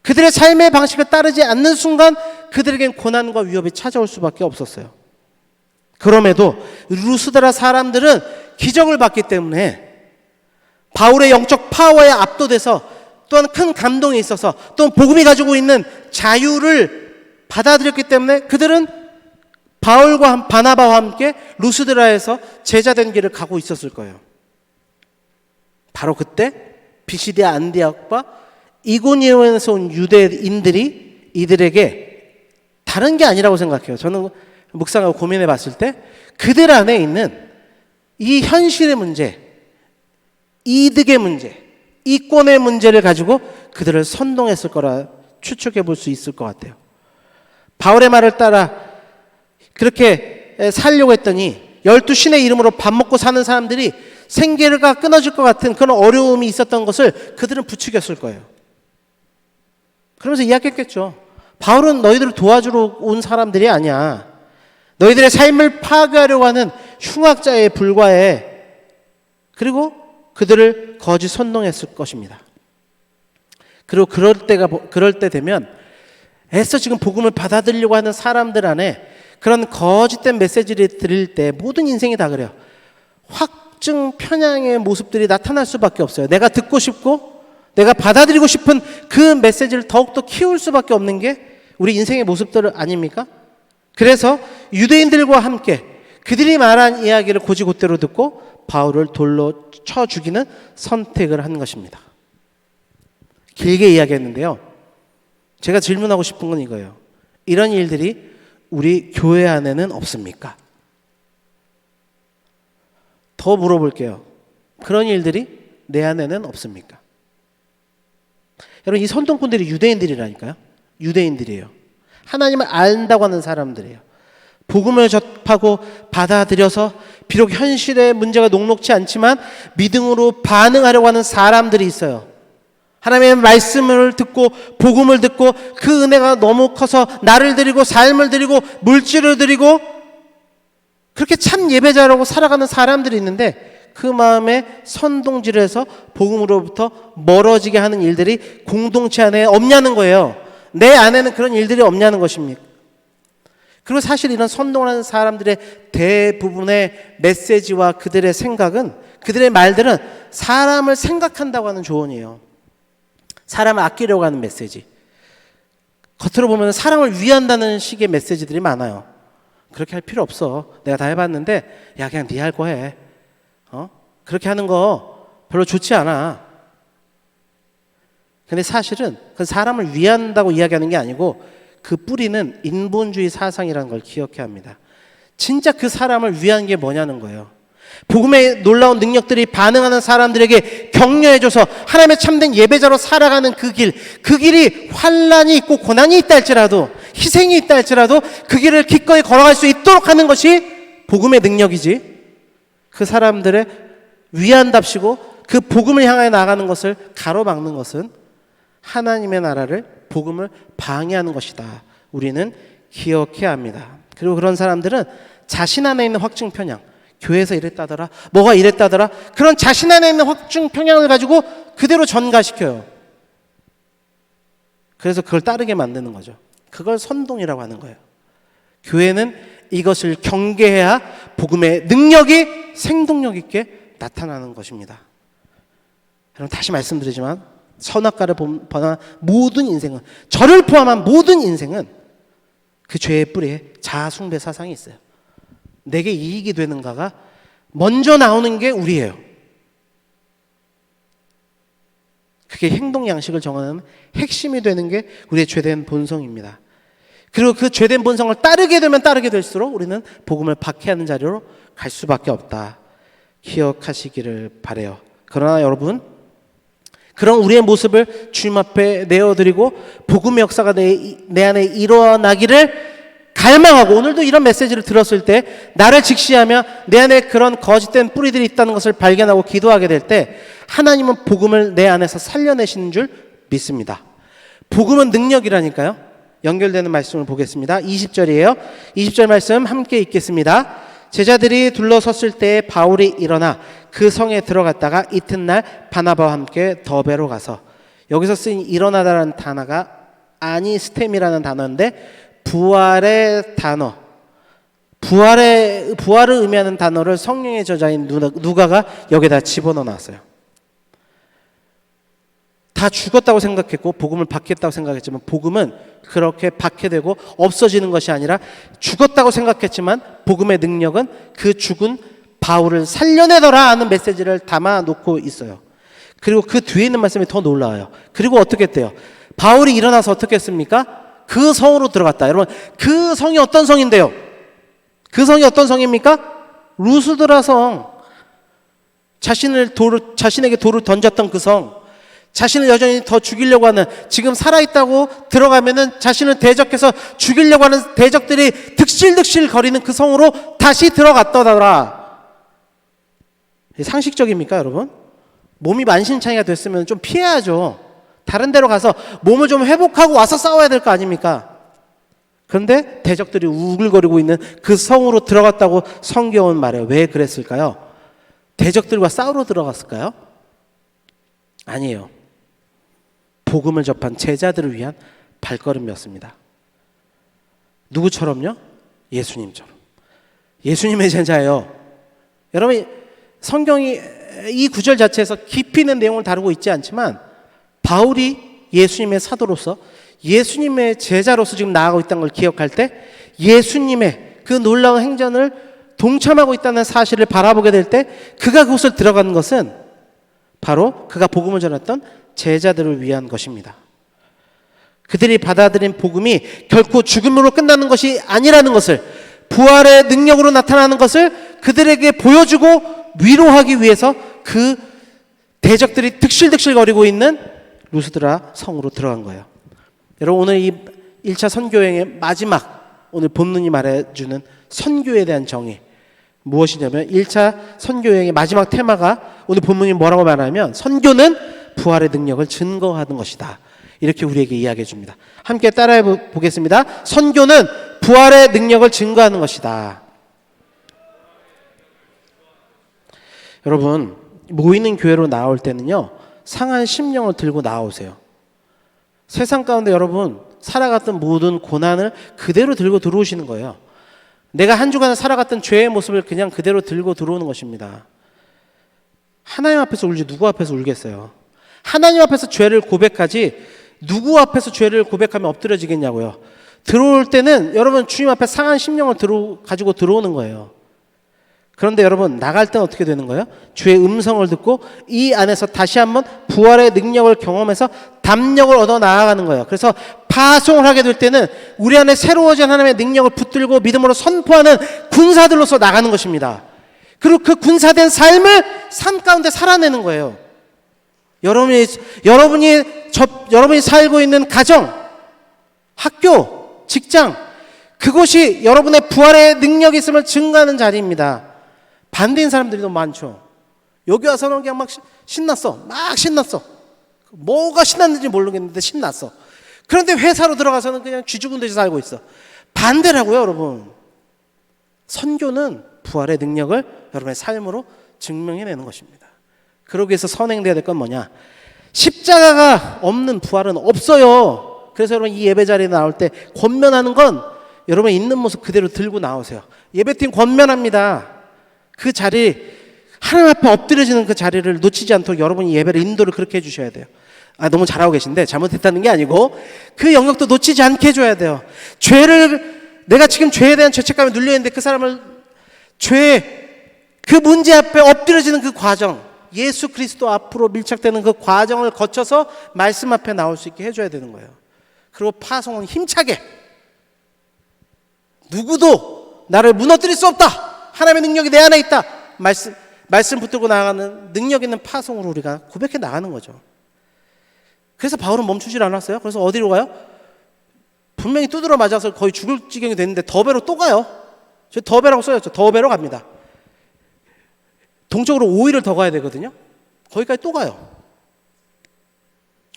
그들의 삶의 방식을 따르지 않는 순간 그들에겐 고난과 위협이 찾아올 수밖에 없었어요. 그럼에도 루스드라 사람들은 기적을 받기 때문에 바울의 영적 파워에 압도돼서 또한 큰 감동이 있어서 또 복음이 가지고 있는 자유를 받아들였기 때문에 그들은 바울과 바나바와 함께 루스드라에서 제자된 길을 가고 있었을 거예요. 바로 그때 비시디아 안디옥과 이고니온에서 온 유대인들이 이들에게 다른 게 아니라고 생각해요. 저는 묵상하고 고민해 봤을 때 그들 안에 있는 이 현실의 문제, 이득의 문제, 이권의 문제를 가지고 그들을 선동했을 거라 추측해 볼 수 있을 것 같아요. 바울의 말을 따라 그렇게 살려고 했더니 12신의 이름으로 밥 먹고 사는 사람들이 생계가 끊어질 것 같은 그런 어려움이 있었던 것을 그들은 부추겼을 거예요. 그러면서 이야기했겠죠. 바울은 너희들을 도와주러 온 사람들이 아니야. 너희들의 삶을 파괴하려고 하는 흉악자에 불과해. 그리고 그들을 거짓 선동했을 것입니다. 그리고 그럴 때 되면 애써 지금 복음을 받아들이려고 하는 사람들 안에 그런 거짓된 메시지를 드릴 때 모든 인생이 다 그래요. 확증 편향의 모습들이 나타날 수밖에 없어요. 내가 듣고 싶고 내가 받아들이고 싶은 그 메시지를 더욱더 키울 수밖에 없는 게 우리 인생의 모습들 아닙니까? 그래서 유대인들과 함께 그들이 말한 이야기를 곧이곧대로 듣고 바울을 돌로 쳐 죽이는 선택을 한 것입니다. 길게 이야기했는데요. 제가 질문하고 싶은 건 이거예요. 이런 일들이 우리 교회 안에는 없습니까? 더 물어볼게요. 그런 일들이 내 안에는 없습니까? 여러분 이 선동꾼들이 유대인들이라니까요. 유대인들이에요. 하나님을 안다고 하는 사람들이에요. 복음을 접하고 받아들여서 비록 현실의 문제가 녹록지 않지만 믿음으로 반응하려고 하는 사람들이 있어요. 하나님의 말씀을 듣고 복음을 듣고 그 은혜가 너무 커서 나를 드리고 삶을 드리고 물질을 드리고 그렇게 참 예배자라고 살아가는 사람들이 있는데 그 마음에 선동질해서 복음으로부터 멀어지게 하는 일들이 공동체 안에 없냐는 거예요. 내 안에는 그런 일들이 없냐는 것입니까? 그리고 사실 이런 선동하는 사람들의 대부분의 메시지와 그들의 생각은 그들의 말들은 사람을 생각한다고 하는 조언이에요. 사람을 아끼려고 하는 메시지. 겉으로 보면 사람을 위한다는 식의 메시지들이 많아요. 그렇게 할 필요 없어. 내가 다 해봤는데 야 그냥 네 할 거 해. 그렇게 하는 거 별로 좋지 않아. 근데 사실은 그 사람을 위한다고 이야기하는 게 아니고 그 뿌리는 인본주의 사상이라는 걸 기억해야 합니다. 진짜 그 사람을 위한 게 뭐냐는 거예요. 복음의 놀라운 능력들이 반응하는 사람들에게 격려해줘서 하나님의 참된 예배자로 살아가는 그 길이 환란이 있고 고난이 있다 할지라도 희생이 있다 할지라도 그 길을 기꺼이 걸어갈 수 있도록 하는 것이 복음의 능력이지, 그 사람들의 위한답시고 그 복음을 향해 나가는 것을 가로막는 것은 하나님의 나라를, 복음을 방해하는 것이다. 우리는 기억해야 합니다. 그리고 그런 사람들은 자신 안에 있는 확증 편향, 교회에서 이랬다더라, 뭐가 이랬다더라, 그런 자신 안에 있는 확증 편향을 가지고 그대로 전가시켜요. 그래서 그걸 따르게 만드는 거죠. 그걸 선동이라고 하는 거예요. 교회는 이것을 경계해야 복음의 능력이 생동력 있게 나타나는 것입니다. 여러분, 다시 말씀드리지만 선악과를 범한 모든 인생은, 저를 포함한 모든 인생은 그 죄의 뿌리에 자아숭배 사상이 있어요. 내게 이익이 되는가가 먼저 나오는 게 우리예요. 그게 행동 양식을 정하는 핵심이 되는 게 우리의 죄된 본성입니다. 그리고 그 죄된 본성을 따르게 되면 따르게 될수록 우리는 복음을 박해하는 자리로 갈 수밖에 없다. 기억하시기를 바라요. 그러나 여러분, 그런 우리의 모습을 주님 앞에 내어드리고 복음의 역사가 내 안에 일어나기를 갈망하고, 오늘도 이런 메시지를 들었을 때 나를 직시하며 내 안에 그런 거짓된 뿌리들이 있다는 것을 발견하고 기도하게 될 때 하나님은 복음을 내 안에서 살려내시는 줄 믿습니다. 복음은 능력이라니까요. 연결되는 말씀을 보겠습니다. 20절이에요. 20절 말씀 함께 읽겠습니다. 제자들이 둘러섰을 때 바울이 일어나 그 성에 들어갔다가 이튿날 바나바와 함께 더베로 가서, 여기서 쓰인 일어나다라는 단어가 아니스템이라는 단어인데 부활의 단어, 부활을 의미하는 단어를 성령의 저자인 누가가 여기다 집어넣어 놨어요. 다 죽었다고 생각했고 복음을 받겠다고 생각했지만 복음은 그렇게 박해되고 없어지는 것이 아니라, 죽었다고 생각했지만 복음의 능력은 그 죽은 바울을 살려내더라 하는 메시지를 담아 놓고 있어요. 그리고 그 뒤에 있는 말씀이 더 놀라워요. 그리고 어떻게 했대요? 바울이 일어나서 어떻게 했습니까? 그 성으로 들어갔다. 여러분, 그 성이 어떤 성인데요? 그 성이 어떤 성입니까? 루스드라 성. 자신에게 돌을 던졌던 그 성, 자신을 여전히 더 죽이려고 하는, 지금 살아있다고 들어가면은 자신을 대적해서 죽이려고 하는 대적들이 득실득실 거리는 그 성으로 다시 들어갔더라. 상식적입니까, 여러분? 몸이 만신창이가 됐으면 좀 피해야죠. 다른 데로 가서 몸을 좀 회복하고 와서 싸워야 될 거 아닙니까? 그런데 대적들이 우글거리고 있는 그 성으로 들어갔다고 성경은 말해요. 왜 그랬을까요? 대적들과 싸우러 들어갔을까요? 아니에요. 복음을 접한 제자들을 위한 발걸음이었습니다. 누구처럼요? 예수님처럼. 예수님의 제자예요. 여러분, 성경이 이 구절 자체에서 깊이 있는 내용을 다루고 있지 않지만 바울이 예수님의 사도로서, 예수님의 제자로서 지금 나아가고 있다는 걸 기억할 때 예수님의 그 놀라운 행전을 동참하고 있다는 사실을 바라보게 될 때 그가 그곳을 들어가는 것은 바로 그가 복음을 전했던 제자들을 위한 것입니다. 그들이 받아들인 복음이 결코 죽음으로 끝나는 것이 아니라는 것을, 부활의 능력으로 나타나는 것을 그들에게 보여주고 위로하기 위해서 그 대적들이 득실득실거리고 있는 루스드라 성으로 들어간 거예요. 여러분, 오늘 이 1차 선교여행의 마지막, 오늘 본문이 말해주는 선교에 대한 정의 무엇이냐면, 1차 선교여행의 마지막 테마가 오늘 본문이 뭐라고 말하면 선교는 부활의 능력을 증거하는 것이다. 이렇게 우리에게 이야기해 줍니다. 함께 따라해 보겠습니다. 선교는 부활의 능력을 증거하는 것이다. 여러분, 모이는 교회로 나올 때는요, 상한 심령을 들고 나오세요. 세상 가운데 여러분 살아갔던 모든 고난을 그대로 들고 들어오시는 거예요. 내가 한 주간 살아갔던 죄의 모습을 그냥 그대로 들고 들어오는 것입니다. 하나님 앞에서 울지 누구 앞에서 울겠어요? 하나님 앞에서 죄를 고백하지 누구 앞에서 죄를 고백하면 엎드려지겠냐고요. 들어올 때는 여러분 주님 앞에 상한 심령을 가지고 들어오는 거예요. 그런데 여러분 나갈 때는 어떻게 되는 거예요? 주의 음성을 듣고 이 안에서 다시 한번 부활의 능력을 경험해서 담력을 얻어 나아가는 거예요. 그래서 파송을 하게 될 때는 우리 안에 새로워진 하나님의 능력을 붙들고 믿음으로 선포하는 군사들로서 나가는 것입니다. 그리고 그 군사된 삶을 삶 가운데 살아내는 거예요. 여러분이 살고 있는 가정, 학교, 직장, 그곳이 여러분의 부활의 능력이 있음을 증거하는 자리입니다. 반대인 사람들이 너무 많죠. 여기 와서는 그냥 막 신났어. 막 신났어. 뭐가 신났는지 모르겠는데 신났어. 그런데 회사로 들어가서는 그냥 쥐 죽은 듯이 살고 있어. 반대라고요, 여러분. 선교는 부활의 능력을 여러분의 삶으로 증명해내는 것입니다. 그러기 위해서 선행돼야 될 건 뭐냐? 십자가가 없는 부활은 없어요. 그래서 여러분 이 예배 자리에 나올 때 권면하는 건 여러분 있는 모습 그대로 들고 나오세요. 예배팀 권면합니다. 그 자리, 하나님 앞에 엎드려지는 그 자리를 놓치지 않도록 여러분이 예배를 인도를 그렇게 해주셔야 돼요. 너무 잘하고 계신데 잘못했다는 게 아니고 그 영역도 놓치지 않게 해줘야 돼요. 내가 지금 죄에 대한 죄책감에 눌려있는데 그 사람을 그 문제 앞에 엎드려지는 그 과정, 예수 그리스도 앞으로 밀착되는 그 과정을 거쳐서 말씀 앞에 나올 수 있게 해줘야 되는 거예요. 그리고 파송은 힘차게, 누구도 나를 무너뜨릴 수 없다, 하나님의 능력이 내 안에 있다, 말씀 붙들고 나가는 능력 있는 파송으로 우리가 고백해 나가는 거죠. 그래서 바울은 멈추질 않았어요. 그래서 어디로 가요? 분명히 두드러 맞아서 거의 죽을 지경이 됐는데 더베로 또 가요. 저 더베라고 써였죠. 더베로 갑니다. 동쪽으로 5일을 더 가야 되거든요. 거기까지 또 가요.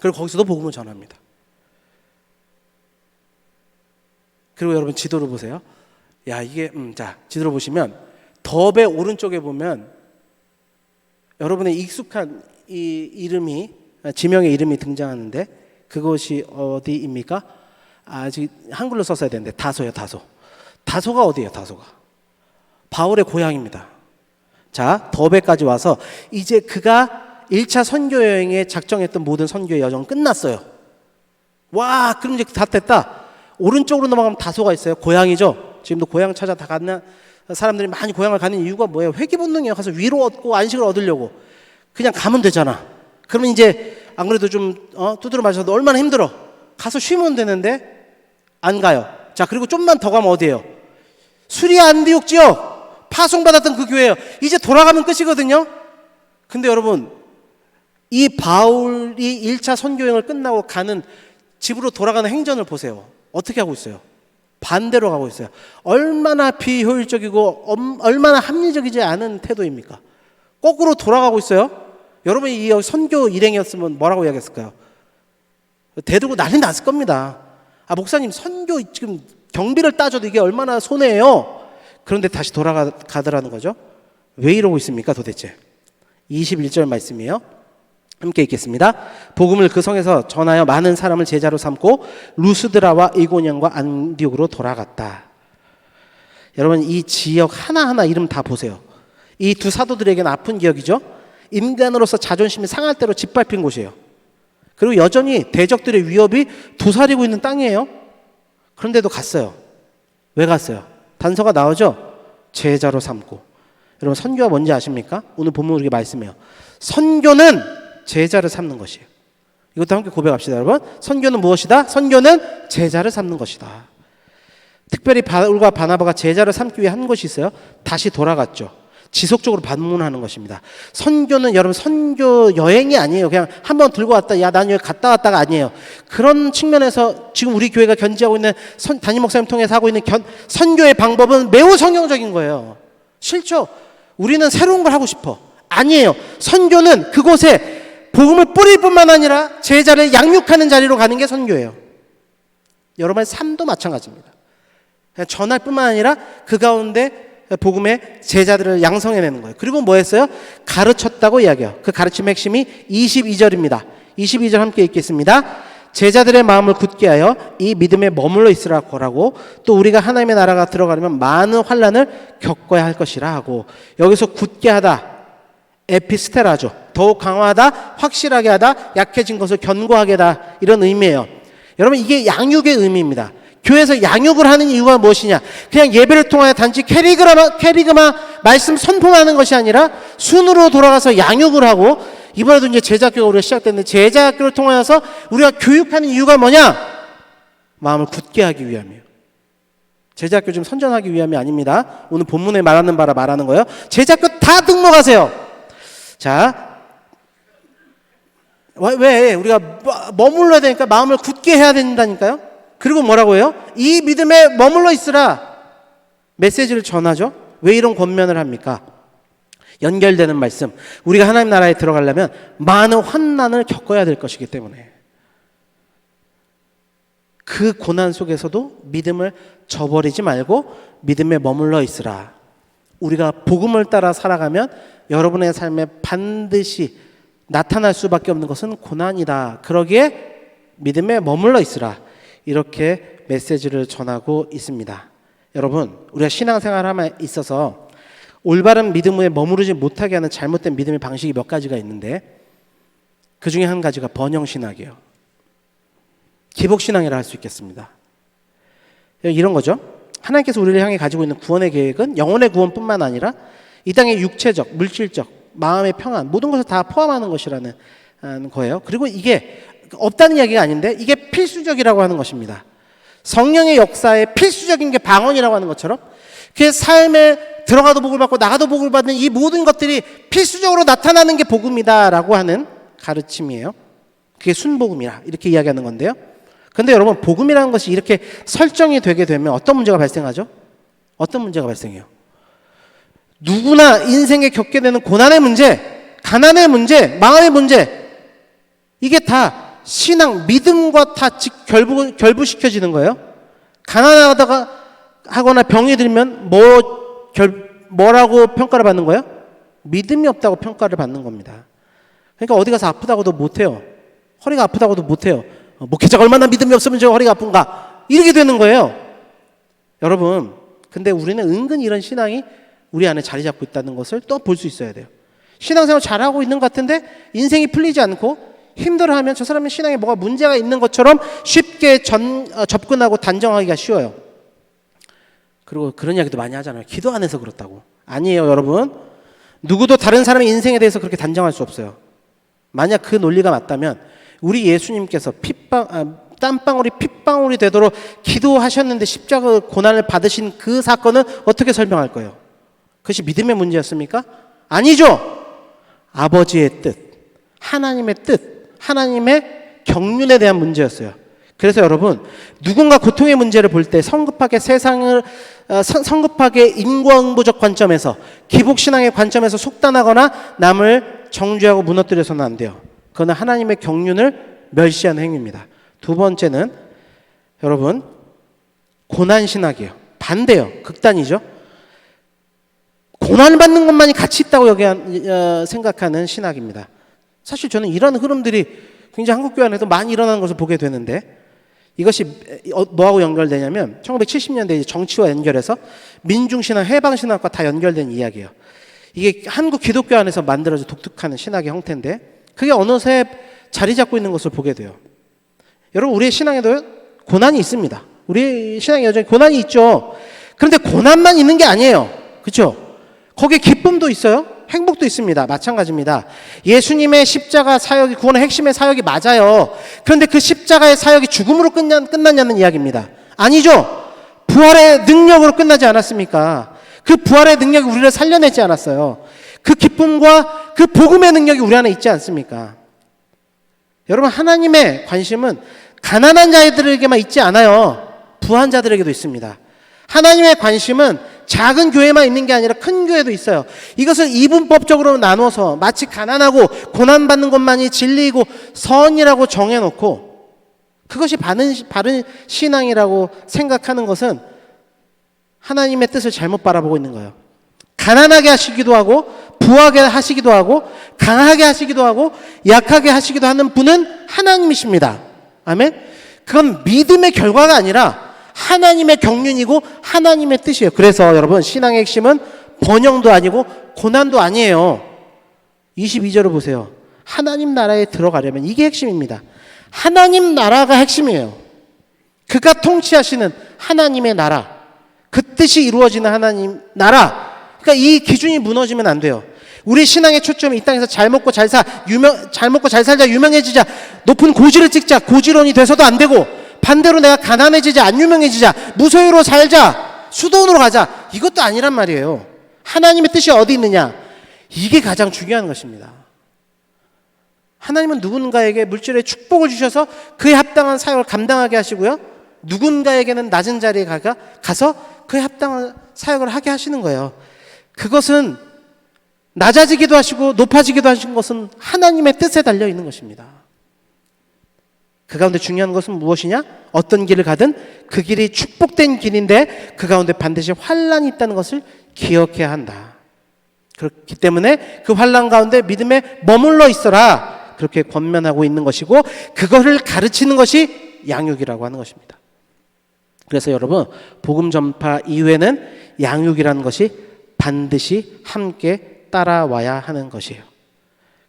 그리고 거기서도 복음을 전합니다. 그리고 여러분 지도를 보세요. 자, 지도를 보시면 더베 오른쪽에 보면 여러분의 익숙한 이 이름이, 지명의 이름이 등장하는데 그것이 어디입니까? 아직 한글로 썼어야 되는데 다소요. 다소가 어디예요? 다소가 바울의 고향입니다. 자, 더베까지 와서 이제 그가 1차 선교 여행에 작정했던 모든 선교의 여정은 끝났어요. 와, 그럼 이제 다 됐다. 오른쪽으로 넘어가면 다소가 있어요. 고향이죠. 지금도 고향 찾아 다 가는 사람들이 많이 고향을 가는 이유가 뭐예요? 회귀 본능이에요. 가서 위로 얻고 안식을 얻으려고. 그냥 가면 되잖아. 그러면 이제 안 그래도 좀 두드러 맞아도 얼마나 힘들어. 가서 쉬면 되는데 안 가요. 자, 그리고 좀만 더 가면 어디예요? 수리아 안디옥 지역, 파송받았던 그 교회예요. 이제 돌아가면 끝이거든요. 근데 여러분, 이 바울이 1차 선교여행을 끝나고 가는 집으로 돌아가는 행전을 보세요. 어떻게 하고 있어요? 반대로 가고 있어요. 얼마나 비효율적이고 얼마나 합리적이지 않은 태도입니까? 거꾸로 돌아가고 있어요. 여러분이 이 선교 일행이었으면 뭐라고 이야기했을까요? 대들고 난리 났을 겁니다. 목사님, 선교 지금 경비를 따져도 이게 얼마나 손해예요? 그런데 다시 돌아가더라는 거죠. 왜 이러고 있습니까 도대체? 21절 말씀이에요. 함께 읽겠습니다. 복음을 그 성에서 전하여 많은 사람을 제자로 삼고 루스드라와 이고니온과 안디옥으로 돌아갔다. 여러분, 이 지역 하나하나 이름 다 보세요. 이 두 사도들에게는 아픈 기억이죠. 인간으로서 자존심이 상할 대로 짓밟힌 곳이에요. 그리고 여전히 대적들의 위협이 도사리고 있는 땅이에요. 그런데도 갔어요. 왜 갔어요? 단서가 나오죠. 제자로 삼고. 여러분, 선교가 뭔지 아십니까? 오늘 본문 우리가 말씀해요. 선교는 제자를 삼는 것이에요. 이것도 함께 고백합시다, 여러분. 선교는 무엇이다? 선교는 제자를 삼는 것이다. 특별히 바울과 바나바가 제자를 삼기 위해 한 것이 있어요. 다시 돌아갔죠. 지속적으로 방문하는 것입니다. 선교는 여러분 선교 여행이 아니에요. 그냥 한번 들고 왔다, 난 여기 갔다 왔다가 아니에요. 그런 측면에서 지금 우리 교회가 견지하고 있는 담임 목사님 통해서 하고 있는 선교의 방법은 매우 성경적인 거예요. 싫죠? 우리는 새로운 걸 하고 싶어. 아니에요. 선교는 그곳에 복음을 뿌릴 뿐만 아니라 제자를 양육하는 자리로 가는 게 선교예요. 여러분의 삶도 마찬가지입니다. 그냥 전할 뿐만 아니라 그 가운데 복음의 제자들을 양성해내는 거예요. 그리고 뭐 했어요? 가르쳤다고 이야기해요. 그 가르침의 핵심이 22절입니다. 22절 함께 읽겠습니다. 제자들의 마음을 굳게 하여 이 믿음에 머물러 있으라 거라고, 또 우리가 하나님의 나라가 들어가려면 많은 환난을 겪어야 할 것이라 하고, 여기서 굳게 하다, 에피스테라죠. 더욱 강화하다, 확실하게 하다, 약해진 것을 견고하게 하다, 이런 의미예요. 여러분, 이게 양육의 의미입니다. 교회에서 양육을 하는 이유가 무엇이냐? 그냥 예배를 통하여 단지 캐리그마 말씀 선포하는 것이 아니라 순으로 돌아가서 양육을 하고, 이번에도 이제 제자학교가 우리가 시작됐는데, 제자학교를 통하여서 우리가 교육하는 이유가 뭐냐? 마음을 굳게 하기 위함이에요. 제자학교 좀 선전하기 위함이 아닙니다. 오늘 본문에 말하는 바라 말하는 거예요. 제자학교 다 등록하세요. 자, 왜 우리가 머물러야 되니까 마음을 굳게 해야 된다니까요. 그리고 뭐라고 해요? 이 믿음에 머물러 있으라. 메시지를 전하죠. 왜 이런 권면을 합니까? 연결되는 말씀. 우리가 하나님 나라에 들어가려면 많은 환난을 겪어야 될 것이기 때문에, 그 고난 속에서도 믿음을 저버리지 말고 믿음에 머물러 있으라. 우리가 복음을 따라 살아가면 여러분의 삶에 반드시 나타날 수밖에 없는 것은 고난이다. 그러기에 믿음에 머물러 있으라. 이렇게 메시지를 전하고 있습니다. 여러분, 우리가 신앙생활함에 있어서 올바른 믿음에 머무르지 못하게 하는 잘못된 믿음의 방식이 몇 가지가 있는데, 그 중에 한 가지가 번영신학이에요. 기복신앙이라 할 수 있겠습니다. 이런 거죠. 하나님께서 우리를 향해 가지고 있는 구원의 계획은 영혼의 구원뿐만 아니라 이 땅의 육체적, 물질적, 마음의 평안, 모든 것을 다 포함하는 것이라는 거예요. 그리고 이게 없다는 이야기가 아닌데, 이게 필수적이라고 하는 것입니다. 성령의 역사에 필수적인 게 방언이라고 하는 것처럼, 그 삶에 들어가도 복을 받고 나가도 복을 받는 이 모든 것들이 필수적으로 나타나는 게 복음이다라고 하는 가르침이에요. 그게 순복음이라 이렇게 이야기하는 건데요. 그런데 여러분, 복음이라는 것이 이렇게 설정이 되게 되면 어떤 문제가 발생하죠? 어떤 문제가 발생해요? 누구나 인생에 겪게 되는 고난의 문제, 가난의 문제, 마음의 문제, 이게 다 신앙, 믿음과 다 결부시켜지는 거예요. 가난하다가 하거나 병이 들면 뭐라고 평가를 받는 거예요? 믿음이 없다고 평가를 받는 겁니다. 그러니까 어디 가서 아프다고도 못해요. 허리가 아프다고도 못해요. 목회자가 얼마나 믿음이 없으면 저 허리가 아픈가, 이렇게 되는 거예요. 여러분, 근데 우리는 은근히 이런 신앙이 우리 안에 자리 잡고 있다는 것을 또 볼 수 있어야 돼요. 신앙생활 잘하고 있는 것 같은데 인생이 풀리지 않고 힘들어하면 저 사람의 신앙에 뭐가 문제가 있는 것처럼 쉽게 접근하고 단정하기가 쉬워요. 그리고 그런 이야기도 많이 하잖아요. 기도 안 해서 그렇다고. 아니에요, 여러분. 누구도 다른 사람의 인생에 대해서 그렇게 단정할 수 없어요. 만약 그 논리가 맞다면 우리 예수님께서 땀방울이 핏방울이 되도록 기도하셨는데 십자가 고난을 받으신 그 사건은 어떻게 설명할 거예요? 그것이 믿음의 문제였습니까? 아니죠. 아버지의 뜻, 하나님의 뜻, 하나님의 경륜에 대한 문제였어요. 그래서 여러분, 누군가 고통의 문제를 볼 때 성급하게 성급하게 인과응보적 관점에서, 기복신앙의 관점에서 속단하거나 남을 정죄하고 무너뜨려서는 안 돼요. 그건 하나님의 경륜을 멸시하는 행위입니다. 두 번째는 여러분, 고난신학이에요. 반대요. 극단이죠. 고난받는 것만이 가치 있다고 생각하는 신학입니다. 사실 저는 이런 흐름들이 굉장히 한국교회 안에도 많이 일어나는 것을 보게 되는데, 이것이 뭐하고 연결되냐면 1970년대 정치와 연결해서 민중신학, 해방신학과 다 연결된 이야기예요. 이게 한국 기독교 안에서 만들어진 독특한 신학의 형태인데, 그게 어느새 자리 잡고 있는 것을 보게 돼요. 여러분, 우리의 신앙에도 고난이 있습니다. 우리 신앙에 여전히 고난이 있죠. 그런데 고난만 있는 게 아니에요. 그렇죠? 거기에 기쁨도 있어요. 행복도 있습니다. 마찬가지입니다. 예수님의 십자가 사역이 구원의 핵심의 사역이 맞아요. 그런데 그 십자가의 사역이 죽음으로 끝났냐는 이야기입니다. 아니죠. 부활의 능력으로 끝나지 않았습니까? 그 부활의 능력이 우리를 살려내지 않았어요. 그 기쁨과 그 복음의 능력이 우리 안에 있지 않습니까? 여러분, 하나님의 관심은 가난한 자들에게만 있지 않아요. 부한 자들에게도 있습니다. 하나님의 관심은 작은 교회만 있는 게 아니라 큰 교회도 있어요. 이것을 이분법적으로 나눠서 마치 가난하고 고난받는 것만이 진리이고 선이라고 정해놓고 그것이 바른 신앙이라고 생각하는 것은 하나님의 뜻을 잘못 바라보고 있는 거예요. 가난하게 하시기도 하고 부하게 하시기도 하고 강하게 하시기도 하고 약하게 하시기도 하는 분은 하나님이십니다. 아멘. 그건 믿음의 결과가 아니라 하나님의 경륜이고 하나님의 뜻이에요. 그래서 여러분, 신앙의 핵심은 번영도 아니고 고난도 아니에요. 22절을 보세요. 하나님 나라에 들어가려면 이게 핵심입니다. 하나님 나라가 핵심이에요. 그가 통치하시는 하나님의 나라, 그 뜻이 이루어지는 하나님 나라. 그러니까 이 기준이 무너지면 안 돼요. 우리 신앙의 초점이 이 땅에서 잘 먹고 잘 먹고 잘 살자, 유명해지자, 높은 고지를 찍자, 고지론이 돼서도 안 되고, 반대로 내가 가난해지자, 안 유명해지자, 무소유로 살자, 수도원으로 가자, 이것도 아니란 말이에요. 하나님의 뜻이 어디 있느냐, 이게 가장 중요한 것입니다. 하나님은 누군가에게 물질의 축복을 주셔서 그에 합당한 사역을 감당하게 하시고요, 누군가에게는 낮은 자리에 가서 그에 합당한 사역을 하게 하시는 거예요. 그것은 낮아지기도 하시고 높아지기도 하신 것은 하나님의 뜻에 달려 있는 것입니다. 그 가운데 중요한 것은 무엇이냐? 어떤 길을 가든 그 길이 축복된 길인데 그 가운데 반드시 환난이 있다는 것을 기억해야 한다. 그렇기 때문에 그 환난 가운데 믿음에 머물러 있어라, 그렇게 권면하고 있는 것이고, 그것을 가르치는 것이 양육이라고 하는 것입니다. 그래서 여러분, 복음 전파 이후에는 양육이라는 것이 반드시 함께 따라와야 하는 것이에요.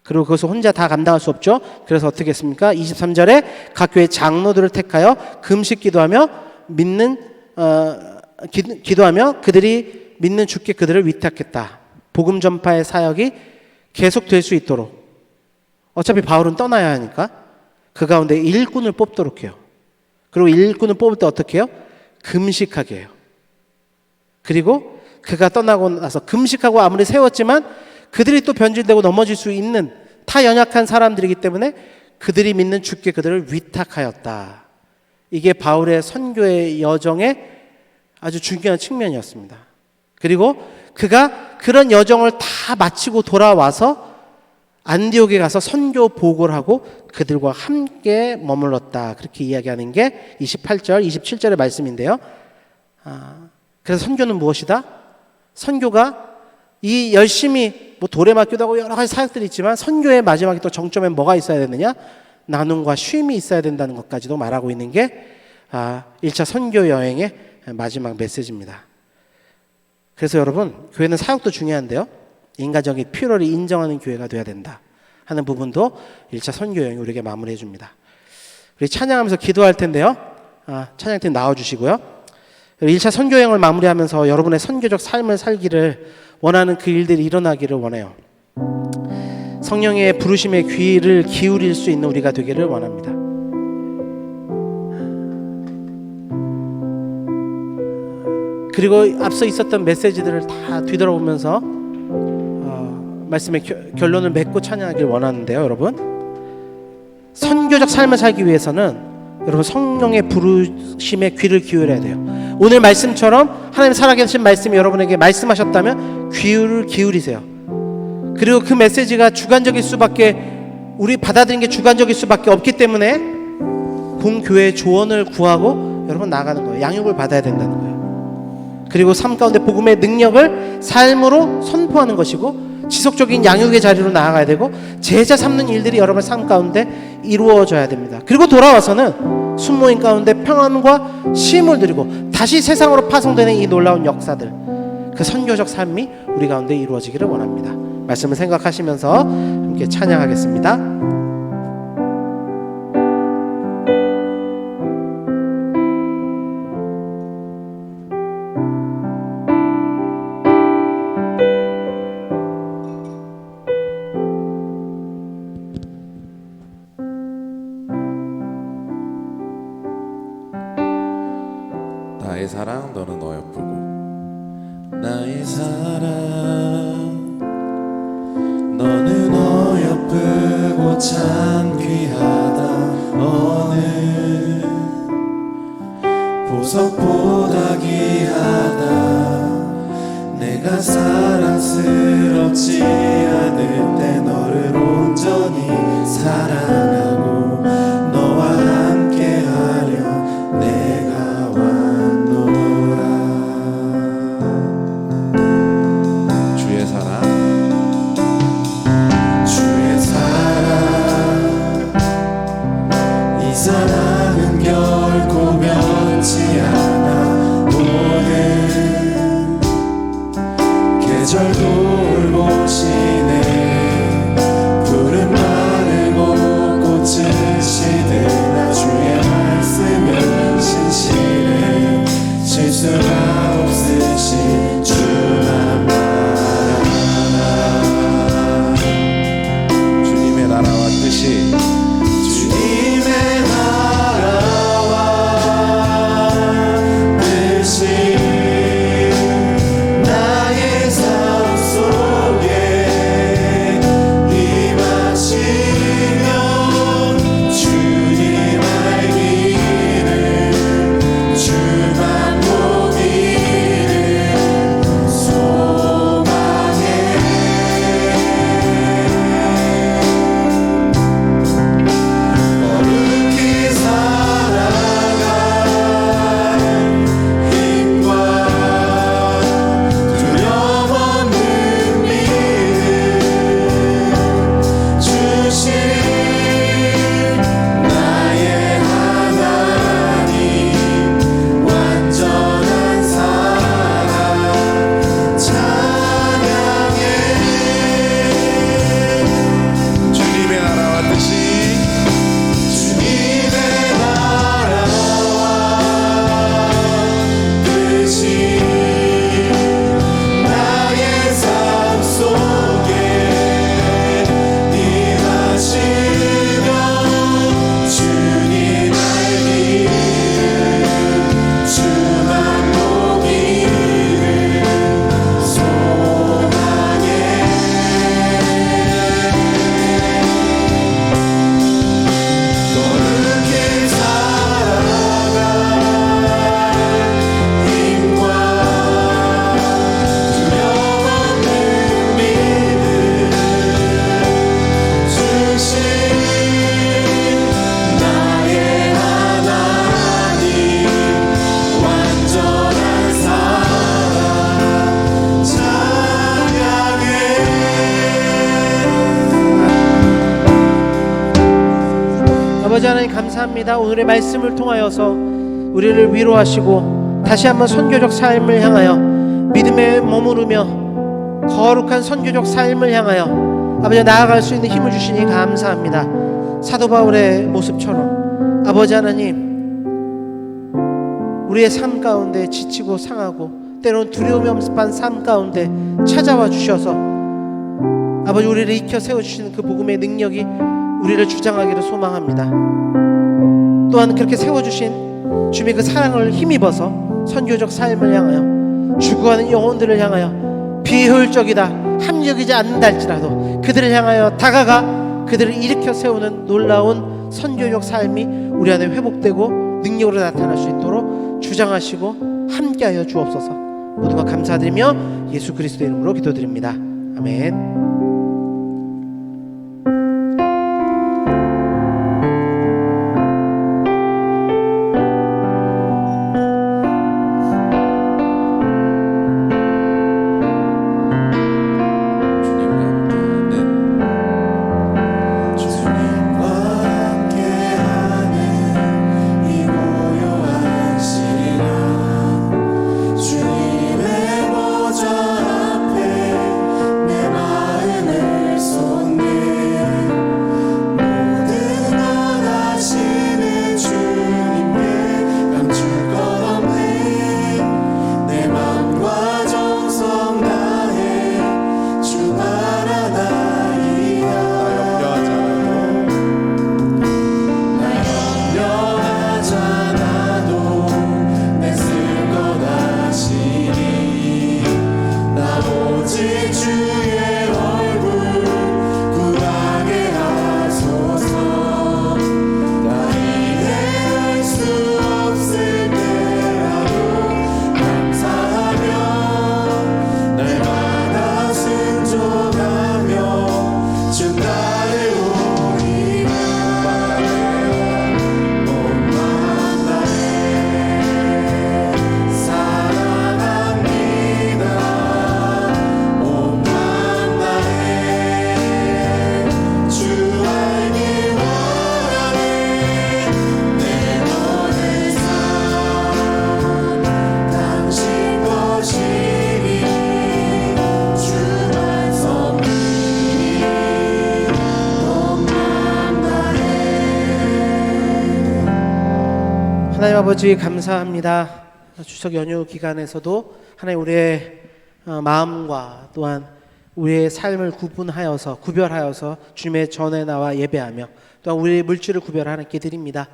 그리고 그것을 혼자 다 감당할 수 없죠. 그래서 어떻게 했습니까? 23절에 각 교회 장로들을 택하여 금식 기도하며 기도하며 그들이 믿는 주께 그들을 위탁했다. 복음 전파의 사역이 계속될 수 있도록, 어차피 바울은 떠나야 하니까 그 가운데 일꾼을 뽑도록 해요. 그리고 일꾼을 뽑을 때 어떻게 해요? 금식하게 해요. 그리고 그가 떠나고 나서 금식하고 아무리 세웠지만 그들이 또 변질되고 넘어질 수 있는 타 연약한 사람들이기 때문에 그들이 믿는 주께 그들을 위탁하였다. 이게 바울의 선교의 여정의 아주 중요한 측면이었습니다. 그리고 그가 그런 여정을 다 마치고 돌아와서 안디옥에 가서 선교 보고를 하고 그들과 함께 머물렀다. 그렇게 이야기하는 게 28절, 27절의 말씀인데요. 그래서 선교는 무엇이다? 선교가 이 열심히 도래맞기도 하고 여러 가지 사역들이 있지만, 선교의 마지막에 또 정점에 뭐가 있어야 되느냐? 나눔과 쉼이 있어야 된다는 것까지도 말하고 있는 게 1차 선교 여행의 마지막 메시지입니다. 그래서 여러분, 교회는 사역도 중요한데요, 인간적인 필요를 인정하는 교회가 돼야 된다 하는 부분도 1차 선교 여행이 우리에게 마무리해 줍니다. 우리 찬양하면서 기도할 텐데요, 찬양팀 나와주시고요. 1차 선교 여행을 마무리하면서 여러분의 선교적 삶을 살기를 원하는 그 일들이 일어나기를 원해요. 성령의 부르심에 귀를 기울일 수 있는 우리가 되기를 원합니다. 그리고 앞서 있었던 메시지들을 다 뒤돌아보면서 말씀의 결론을 맺고 찬양하길 원하는데요. 여러분, 선교적 삶을 살기 위해서는 여러분 성령의 부르심에 귀를 기울여야 돼요. 오늘 말씀처럼 하나님 살아계신 말씀이 여러분에게 말씀하셨다면 귀를 기울이세요. 그리고 그 메시지가 주관적일 수밖에, 우리 받아들이는 게 주관적일 수밖에 없기 때문에 본교회의 조언을 구하고 여러분 나아가는 거예요. 양육을 받아야 된다는 거예요. 그리고 삶 가운데 복음의 능력을 삶으로 선포하는 것이고, 지속적인 양육의 자리로 나아가야 되고, 제자 삼는 일들이 여러분의 삶 가운데 이루어져야 됩니다. 그리고 돌아와서는 순모임 가운데 평안과 쉼을 드리고 다시 세상으로 파송되는 이 놀라운 역사들, 그 선교적 삶이 우리 가운데 이루어지기를 원합니다. 말씀을 생각하시면서 함께 찬양하겠습니다. 나의 사랑 너는 어여쁘고, 나의 사랑 너는 어여쁘고 참 귀하다. 어느 보석보다 귀하다. 내가 사랑스럽지 않을 때 너를 온전히 사랑하고 너와 함께하려 내가 주의 사랑 이 사랑은 결코 변치 않아. 오늘 계절 돌보시네. 감사합니다. 오늘의 말씀을 통하여서 우리를 위로하시고 다시 한번 선교적 삶을 향하여 믿음에 머무르며 거룩한 선교적 삶을 향하여 아버지 나아갈 수 있는 힘을 주시니 감사합니다. 사도 바울의 모습처럼 아버지 하나님, 우리의 삶 가운데 지치고 상하고 때로는 두려움이 엄습한 삶 가운데 찾아와 주셔서 아버지 우리를 익혀 세워주시는 그 복음의 능력이 우리를 주장하기를 소망합니다. 또한 그렇게 세워주신 주님의 그 사랑을 힘입어서 선교적 삶을 향하여 죽어가는 영혼들을 향하여 비효율적이다 합력이지 않는다 할지라도 그들을 향하여 다가가 그들을 일으켜 세우는 놀라운 선교적 삶이 우리 안에 회복되고 능력으로 나타날 수 있도록 주장하시고 함께하여 주옵소서. 모든 것 감사드리며 예수 그리스도의 이름으로 기도드립니다. 아멘. 하나님 아버지 감사합니다. 추석 연휴 기간에서도 하나님 우리의 마음과 또한 우리의 삶을 구별하여서 주님의 전에 나와 예배하며 또한 우리의 물질을 구별하여 하나님께 드립니다.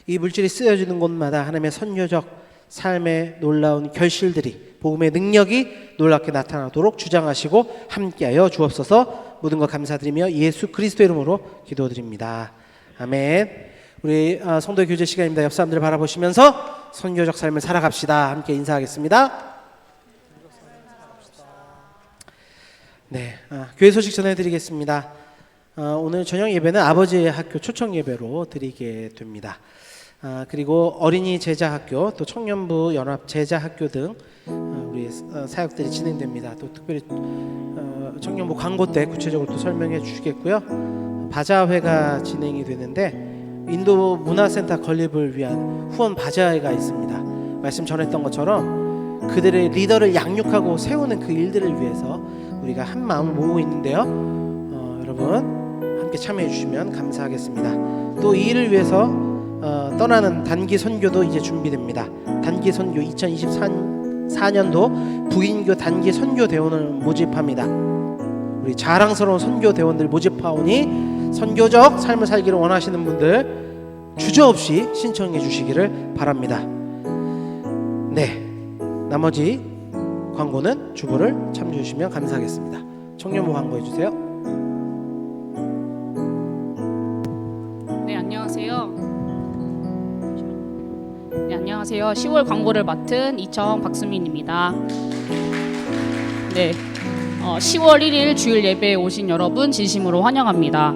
이 물질이 쓰여지는 곳마다 하나님의 선교적 삶의 놀라운 결실들이 복음의 능력이 놀랍게 나타나도록 주장하시고 함께하여 주옵소서. 모든 것 감사드리며 예수 그리스도 이름으로 기도드립니다. 아멘. 우리 성도의 교제 시간입니다. 옆 사람들을 바라보시면서 선교적 삶을 살아갑시다. 함께 인사하겠습니다. 네, 교회 소식 전해드리겠습니다. 오늘 저녁 예배는 아버지의 학교 초청 예배로 드리게 됩니다. 그리고 어린이 제자학교, 또 청년부 연합 제자학교 등 우리 사역들이 진행됩니다. 또 특별히 청년부 광고 때 구체적으로 또 설명해 주시겠고요. 바자회가 진행이 되는데 인도 문화센터 건립을 위한 후원 바자회가 있습니다. 말씀 전했던 것처럼 그들의 리더를 양육하고 세우는 그 일들을 위해서 우리가 한 마음을 모으고 있는데요. 여러분 함께 참여해 주시면 감사하겠습니다. 또 이 일을 위해서 떠나는 단기 선교도 이제 준비됩니다. 단기 선교 2024년도 북인교 단기 선교 대원을 모집합니다. 우리 자랑스러운 선교 대원들 모집하오니 선교적 삶을 살기를 원하시는 분들 주저없이 신청해 주시기를 바랍니다. 네, 나머지 광고는 주보를 참조해 주시면 감사하겠습니다. 청년부 광고해 주세요. 네, 안녕하세요. 네, 안녕하세요. 10월 광고를 맡은 이청 박수민입니다. 네, 10월 1일 주일 예배에 오신 여러분 진심으로 환영합니다.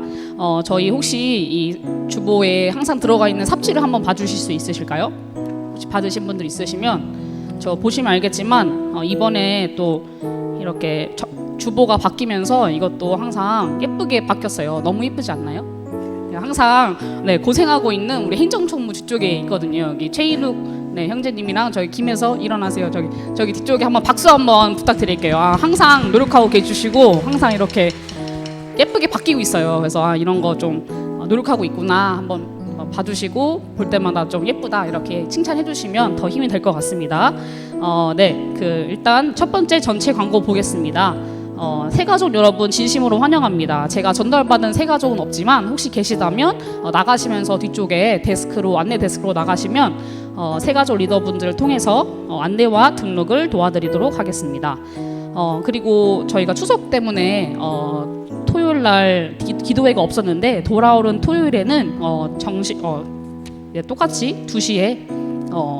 저희 혹시 이 주보에 항상 들어가 있는 삽지를 한번 봐주실 수 있으실까요? 혹시 받으신 분들 있으시면 저 보시면 알겠지만 이번에 또 이렇게 주보가 바뀌면서 이것도 항상 예쁘게 바뀌었어요. 너무 예쁘지 않나요? 항상 네, 고생하고 있는 우리 행정총무 뒤쪽에 있거든요. 여기 최인욱 네, 형제님이랑 저희 김에서 일어나세요. 저기 뒤쪽에 한번 박수 한번 부탁드릴게요. 항상 노력하고 계시고 항상 이렇게 예쁘게 바뀌고 있어요. 그래서 이런 거 좀 노력하고 있구나 한번 봐주시고 볼 때마다 좀 예쁘다 이렇게 칭찬해 주시면 더 힘이 될 것 같습니다. 네, 일단 첫 번째 전체 광고 보겠습니다. 새가족 여러분 진심으로 환영합니다. 제가 전달받은 새가족은 없지만 혹시 계시다면 나가시면서 뒤쪽에 안내 데스크로 나가시면 새가족 리더분들을 통해서 안내와 등록을 도와드리도록 하겠습니다. 그리고 저희가 추석 때문에 토요일 날 기도회가 없었는데 돌아오는 토요일에는 네, 똑같이 2시에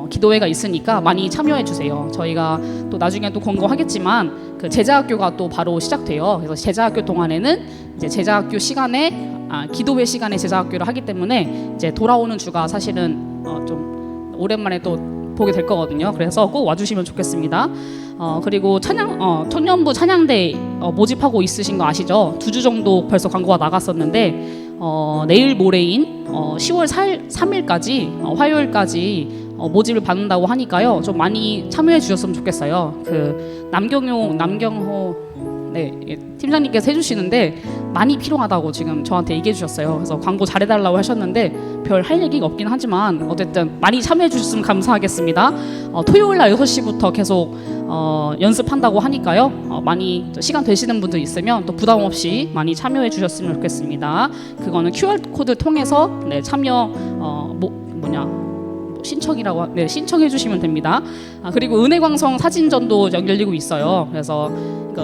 기도회가 있으니까 많이 참여해 주세요. 저희가 또 나중에 또 권고하겠지만 그 제자학교가 또 바로 시작돼요. 그래서 제자학교 동안에는 이제 제자학교 시간에 기도회 시간에 제자학교를 하기 때문에 이제 돌아오는 주가 사실은 좀 오랜만에 또 보게 될 거거든요. 그래서 꼭 와주시면 좋겠습니다. 그리고 청년부 찬양대 모집하고 있으신 거 아시죠? 2주 정도 벌써 광고가 나갔었는데 내일 모레인 10월 3일까지 화요일까지 모집을 받는다고 하니까요. 좀 많이 참여해 주셨으면 좋겠어요. 그 남경호 네, 팀장님께서 해주시는데 많이 필요하다고 지금 저한테 얘기해 주셨어요. 그래서 광고 잘해달라고 하셨는데 별 할 얘기가 없긴 하지만 어쨌든 많이 참여해 주셨으면 감사하겠습니다. 토요일 날 6시부터 계속 연습한다고 하니까요. 많이 시간 되시는 분들 있으면 또 부담 없이 많이 참여해 주셨으면 좋겠습니다. 그거는 QR코드 통해서 네, 참여 신청이라고 신청해 주시면 됩니다. 그리고 은혜광성 사진전도 연결되고 있어요. 그래서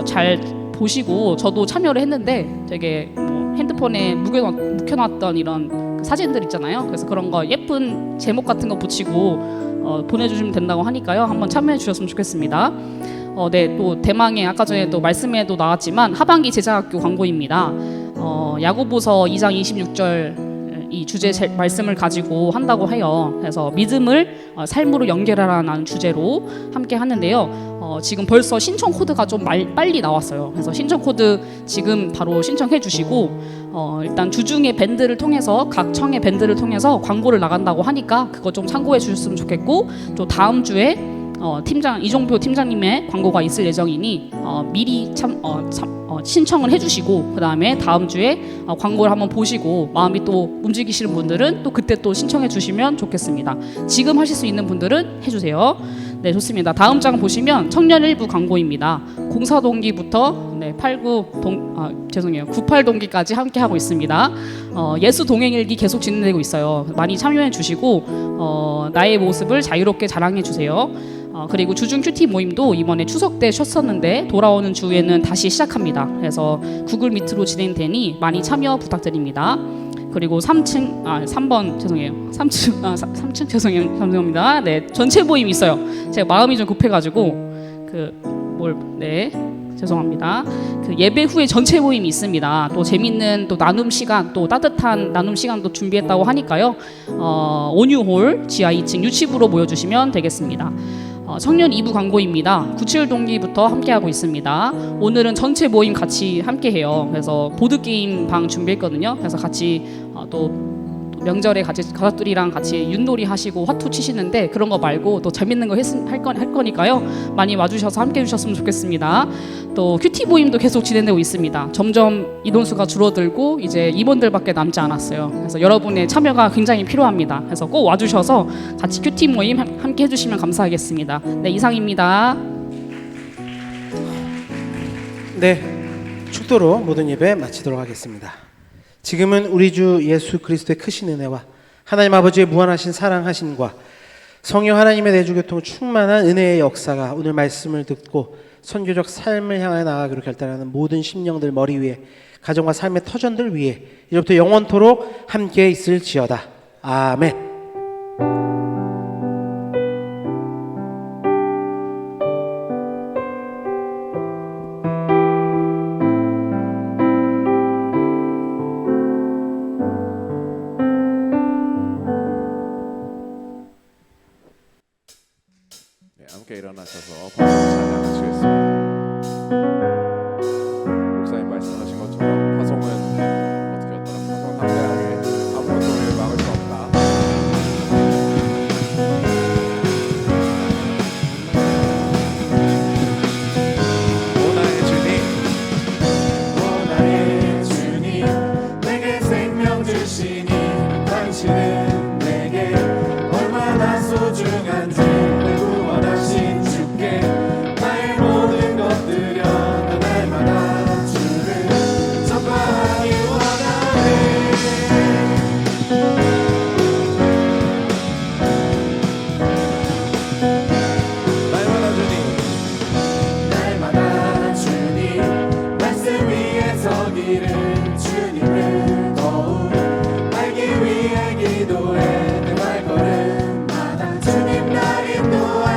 잘 보시고 저도 참여를 했는데 되게 핸드폰에 묵혀놨던 이런 사진들 있잖아요. 그래서 그런 거 예쁜 제목 같은 거 붙이고 보내주시면 된다고 하니까요. 한번 참여해 주셨으면 좋겠습니다. 네, 또 대망의 아까 전에 또 말씀에도 나왔지만 하반기 제자학교 광고입니다. 야고보서 2장 26절 이 주제 말씀을 가지고 한다고 해요. 그래서 믿음을 삶으로 연결하라는 주제로 함께 하는데요. 지금 벌써 신청 코드가 좀 빨리 나왔어요. 그래서 신청 코드 지금 바로 신청해 주시고 일단 주중에 밴드를 통해서 각 청의 밴드를 통해서 광고를 나간다고 하니까 그거 좀 참고해 주셨으면 좋겠고 또 다음 주에 이종표 팀장님의 광고가 있을 예정이니 미리 신청을 해주시고 그 다음에 다음 주에 광고를 한번 보시고 마음이 또 움직이시는 분들은 또 그때 또 신청해 주시면 좋겠습니다. 지금 하실 수 있는 분들은 해주세요. 네, 좋습니다. 다음 장 보시면 청년 일부 광고입니다. 04동기부터 98동기까지 함께 하고 있습니다. 예수 동행일기 계속 진행되고 있어요. 많이 참여해 주시고 나의 모습을 자유롭게 자랑해 주세요. 그리고 주중 큐티 모임도 이번에 추석 때 쉬었었는데 돌아오는 주에는 다시 시작합니다. 그래서 구글 미트로 진행되니 많이 참여 부탁드립니다. 그리고 3번 죄송해요. 3층 죄송합니다. 네, 전체 모임 있어요. 제가 마음이 좀 급해가지고 죄송합니다. 그 예배 후에 전체 모임이 있습니다. 또 재밌는 또 나눔 시간, 또 따뜻한 나눔 시간도 준비했다고 하니까요. 온유홀 지하 2층 유치부로 모여주시면 되겠습니다. 청년 2부 광고입니다. 97동기부터 함께하고 있습니다. 오늘은 전체 모임 같이 함께해요. 그래서 보드게임 방 준비했거든요. 그래서 같이 또 명절에 같이 가족들이랑 같이 윷놀이 하시고 화투 치시는데 그런 거 말고 또 재밌는 거 할 거니까요. 많이 와주셔서 함께 해주셨으면 좋겠습니다. 또 큐티 모임도 계속 진행되고 있습니다. 점점 인원수가 줄어들고 이제 임원들밖에 남지 않았어요. 그래서 여러분의 참여가 굉장히 필요합니다. 그래서 꼭 와주셔서 같이 큐티 모임 함께 해주시면 감사하겠습니다. 네, 이상입니다. 네, 축도로 모든 예배 마치도록 하겠습니다. 지금은 우리 주 예수 그리스도의 크신 은혜와 하나님 아버지의 무한하신 사랑하심과 성령 하나님의 내주교통 충만한 은혜의 역사가 오늘 말씀을 듣고 선교적 삶을 향해 나아가기로 결단하는 모든 심령들 머리 위에 가정과 삶의 터전들 위에 이제부터 영원토록 함께 있을지어다. 아멘. 함께 일어나셔서 찬양하시겠습니다. 목사님 말씀하신 것처럼 파송은 어떻게 했더라? 파송은 담대하게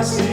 다시